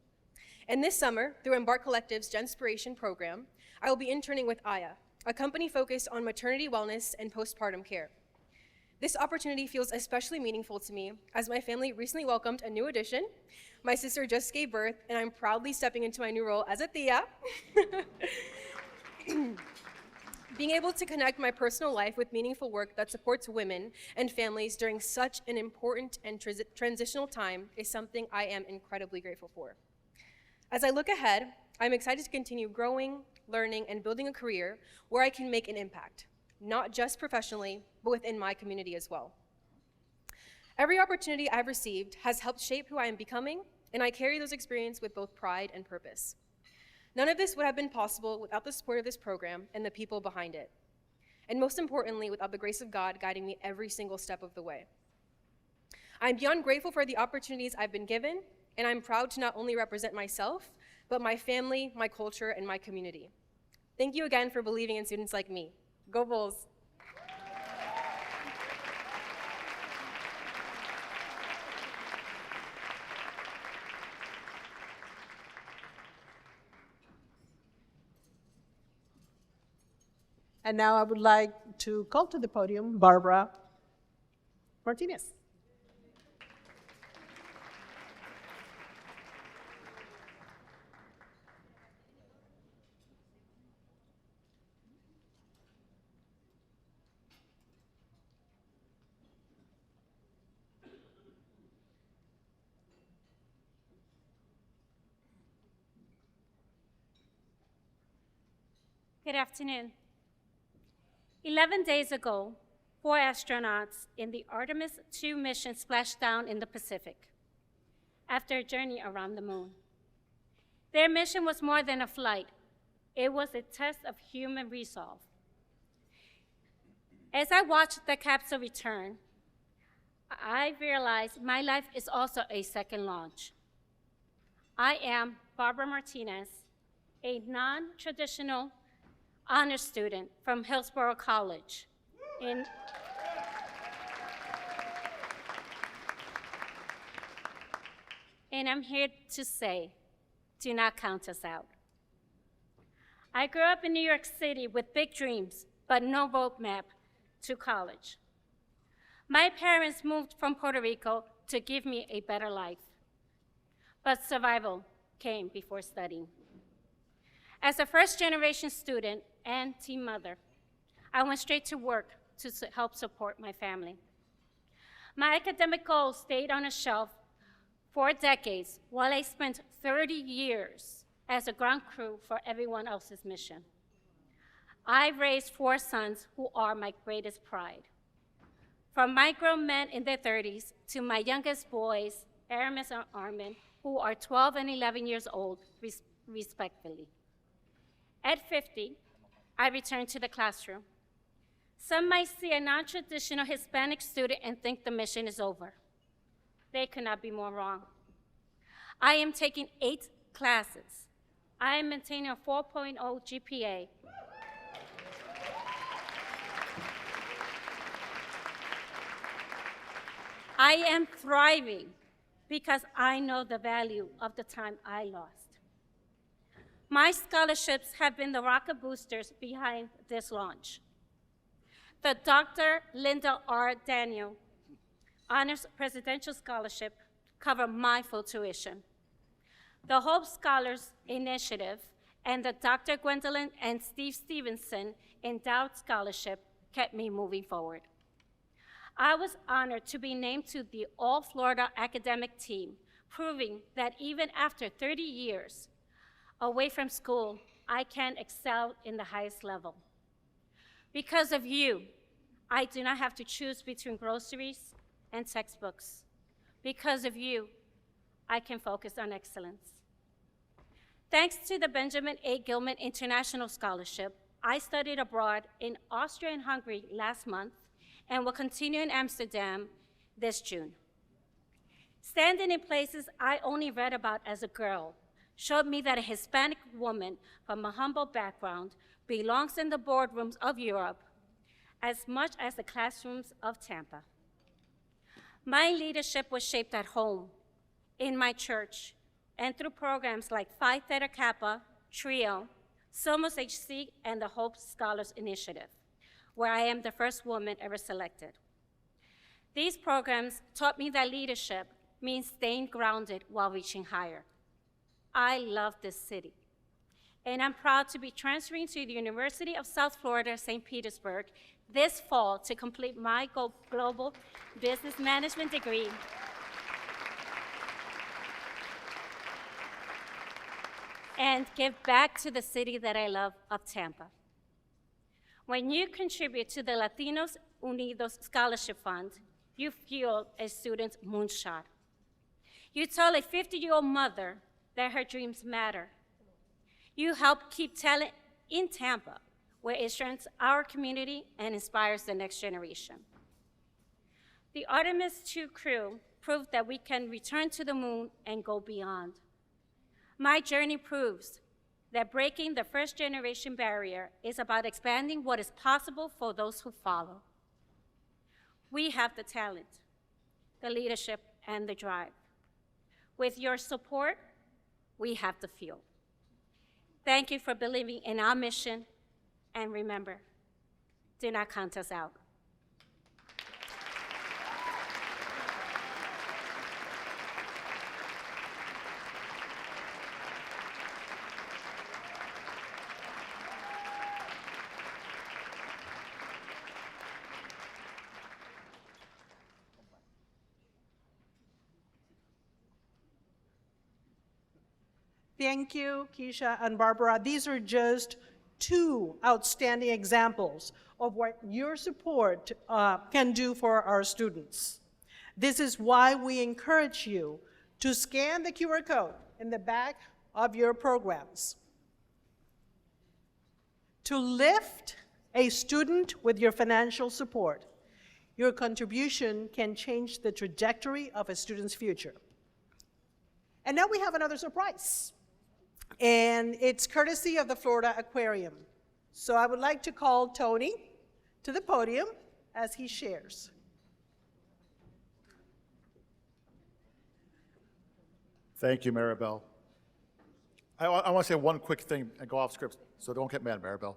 And this summer, through Embark Collective's Genspiration program, I will be interning with Aya, a company focused on maternity wellness and postpartum care. This opportunity feels especially meaningful to me as my family recently welcomed a new addition. My sister just gave birth, and I'm proudly stepping into my new role as a tia. Being able to connect my personal life with meaningful work that supports women and families during such an important and transitional time is something I am incredibly grateful for. As I look ahead, I'm excited to continue growing, learning, and building a career where I can make an impact, not just professionally, but within my community as well. Every opportunity I've received has helped shape who I am becoming, and I carry those experiences with both pride and purpose. None of this would have been possible without the support of this program and the people behind it. And most importantly, without the grace of God guiding me every single step of the way. I'm beyond grateful for the opportunities I've been given, and I'm proud to not only represent myself, but my family, my culture, and my community. Thank you again for believing in students like me. Go Bulls! And now I would like to call to the podium Barbara Martinez. Good afternoon. 11 days ago, 4 astronauts in the Artemis II mission splashed down in the Pacific after a journey around the moon. Their mission was more than a flight. It was a test of human resolve. As I watched the capsule return, I realized my life is also a second launch. I am Barbara Martinez, a non-traditional honor student from Hillsborough College. And I'm here to say, do not count us out. I grew up in New York City with big dreams, but no roadmap to college. My parents moved from Puerto Rico to give me a better life, but survival came before studying. As a first-generation student and teen mother, I went straight to work to help support my family. My academic goals stayed on a shelf for decades while I spent 30 years as a ground crew for everyone else's mission. I raised 4 sons who are my greatest pride. From my grown men in their 30s to my youngest boys, Aramis and Armin, who are 12 and 11 years old, respectively. At 50, I returned to the classroom. Some might see a non-traditional Hispanic student and think the mission is over. They could not be more wrong. I am taking 8 classes. I am maintaining a 4.0 GPA. I am thriving because I know the value of the time I lost. My scholarships have been the rocket boosters behind this launch. The Dr. Linda R. Daniel Honors Presidential Scholarship covered my full tuition. The Hope Scholars Initiative and the Dr. Gwendolyn and Steve Stevenson Endowed Scholarship kept me moving forward. I was honored to be named to the All-Florida Academic Team, proving that even after 30 years away from school, I can excel in the highest level. Because of you, I do not have to choose between groceries and textbooks. Because of you, I can focus on excellence. Thanks to the Benjamin A. Gilman International Scholarship, I studied abroad in Austria and Hungary last month and will continue in Amsterdam this June. Standing in places I only read about as a girl showed me that a Hispanic woman from a humble background belongs in the boardrooms of Europe as much as the classrooms of Tampa. My leadership was shaped at home, in my church, and through programs like Phi Theta Kappa, TRIO, Somos HC, and the Hope Scholars Initiative, where I am the first woman ever selected. These programs taught me that leadership means staying grounded while reaching higher. I love this city, and I'm proud to be transferring to the University of South Florida, St. Petersburg, this fall to complete my global business management degree. And give back to the city that I love of Tampa. When you contribute to the Latinos Unidos Scholarship Fund, you fuel a student's moonshot. You tell a 50-year-old mother that her dreams matter. You help keep talent in Tampa, where it strengthens our community and inspires the next generation. The Artemis II crew proved that we can return to the moon and go beyond. My journey proves that breaking the first-generation barrier is about expanding what is possible for those who follow. We have the talent, the leadership, and the drive. With your support, we have the fuel. Thank you for believing in our mission, and remember, do not count us out. Thank you, Keisha and Barbara. These are just two outstanding examples of what your support can do for our students. This is why we encourage you to scan the QR code in the back of your programs. To lift a student with your financial support, your contribution can change the trajectory of a student's future. And now we have another surprise. And it's courtesy of the Florida Aquarium. So I would like to call Tony to the podium as he shares. Thank you, Maribel. I want to say one quick thing and go off script, so don't get mad, Maribel.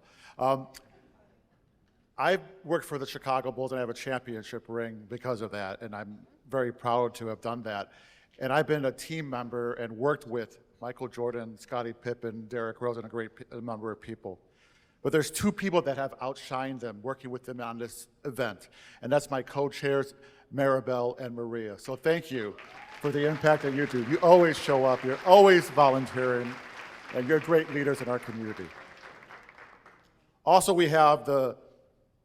I've worked for the Chicago Bulls and I have a championship ring because of that, and I'm very proud to have done that. And I've been a team member and worked with Michael Jordan, Scottie Pippen, Derrick Rose, and a great number of people. But there's two people that have outshined them working with them on this event, and that's my co-chairs, Maribel and Maria. So thank you for the impact that you do. You always show up, you're always volunteering, and you're great leaders in our community. Also, we have the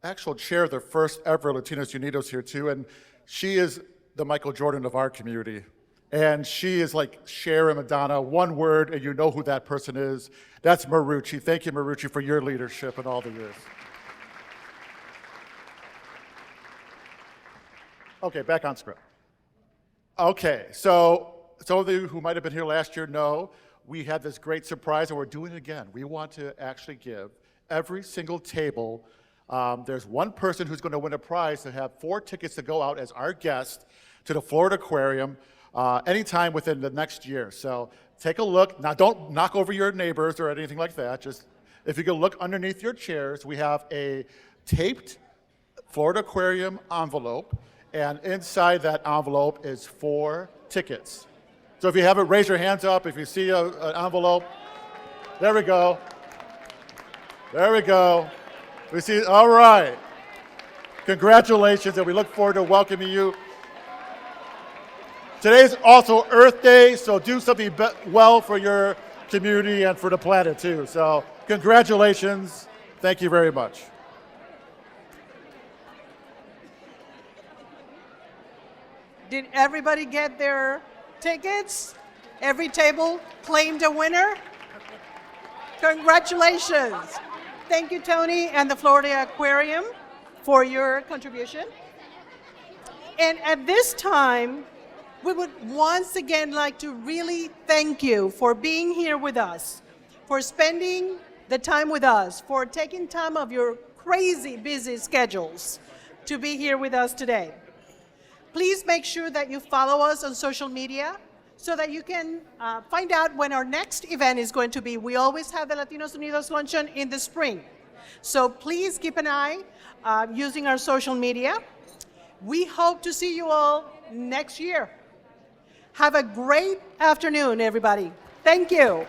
actual chair of the first ever Latinos Unidos here too, and she is the Michael Jordan of our community. And she is like Cher and Madonna, one word, and you know who that person is. That's Marucci. Thank you, Marucci, for your leadership in all the years. Okay, back on script. Okay, so some of you who might have been here last year know we had this great surprise, and we're doing it again. We want to actually give every single table, there's one person who's going to win a prize to have 4 tickets to go out as our guest to the Florida Aquarium anytime within the next year. So take a look. Now, don't knock over your neighbors or anything like that. Just if you can look underneath your chairs, we have a taped Florida Aquarium envelope, and inside that envelope is 4 tickets. So if you have it, raise your hands up. If you see an envelope, there we go. There we go. We see, all right. Congratulations, and we look forward to welcoming you. Today's also Earth Day, so do something well for your community and for the planet too. So congratulations. Thank you very much. Did everybody get their tickets? Every table claimed a winner? Congratulations. Thank you, Tony, and the Florida Aquarium for your contribution. And at this time, We would once again like to really thank you for being here with us, for spending the time with us, for taking time of your crazy busy schedules to be here with us today. Please make sure that you follow us on social media so that you can find out when our next event is going to be. We always have the Latinos Unidos Luncheon in the spring. So please keep an eye using our social media. We hope to see you all next year. Have a great afternoon, everybody. Thank you.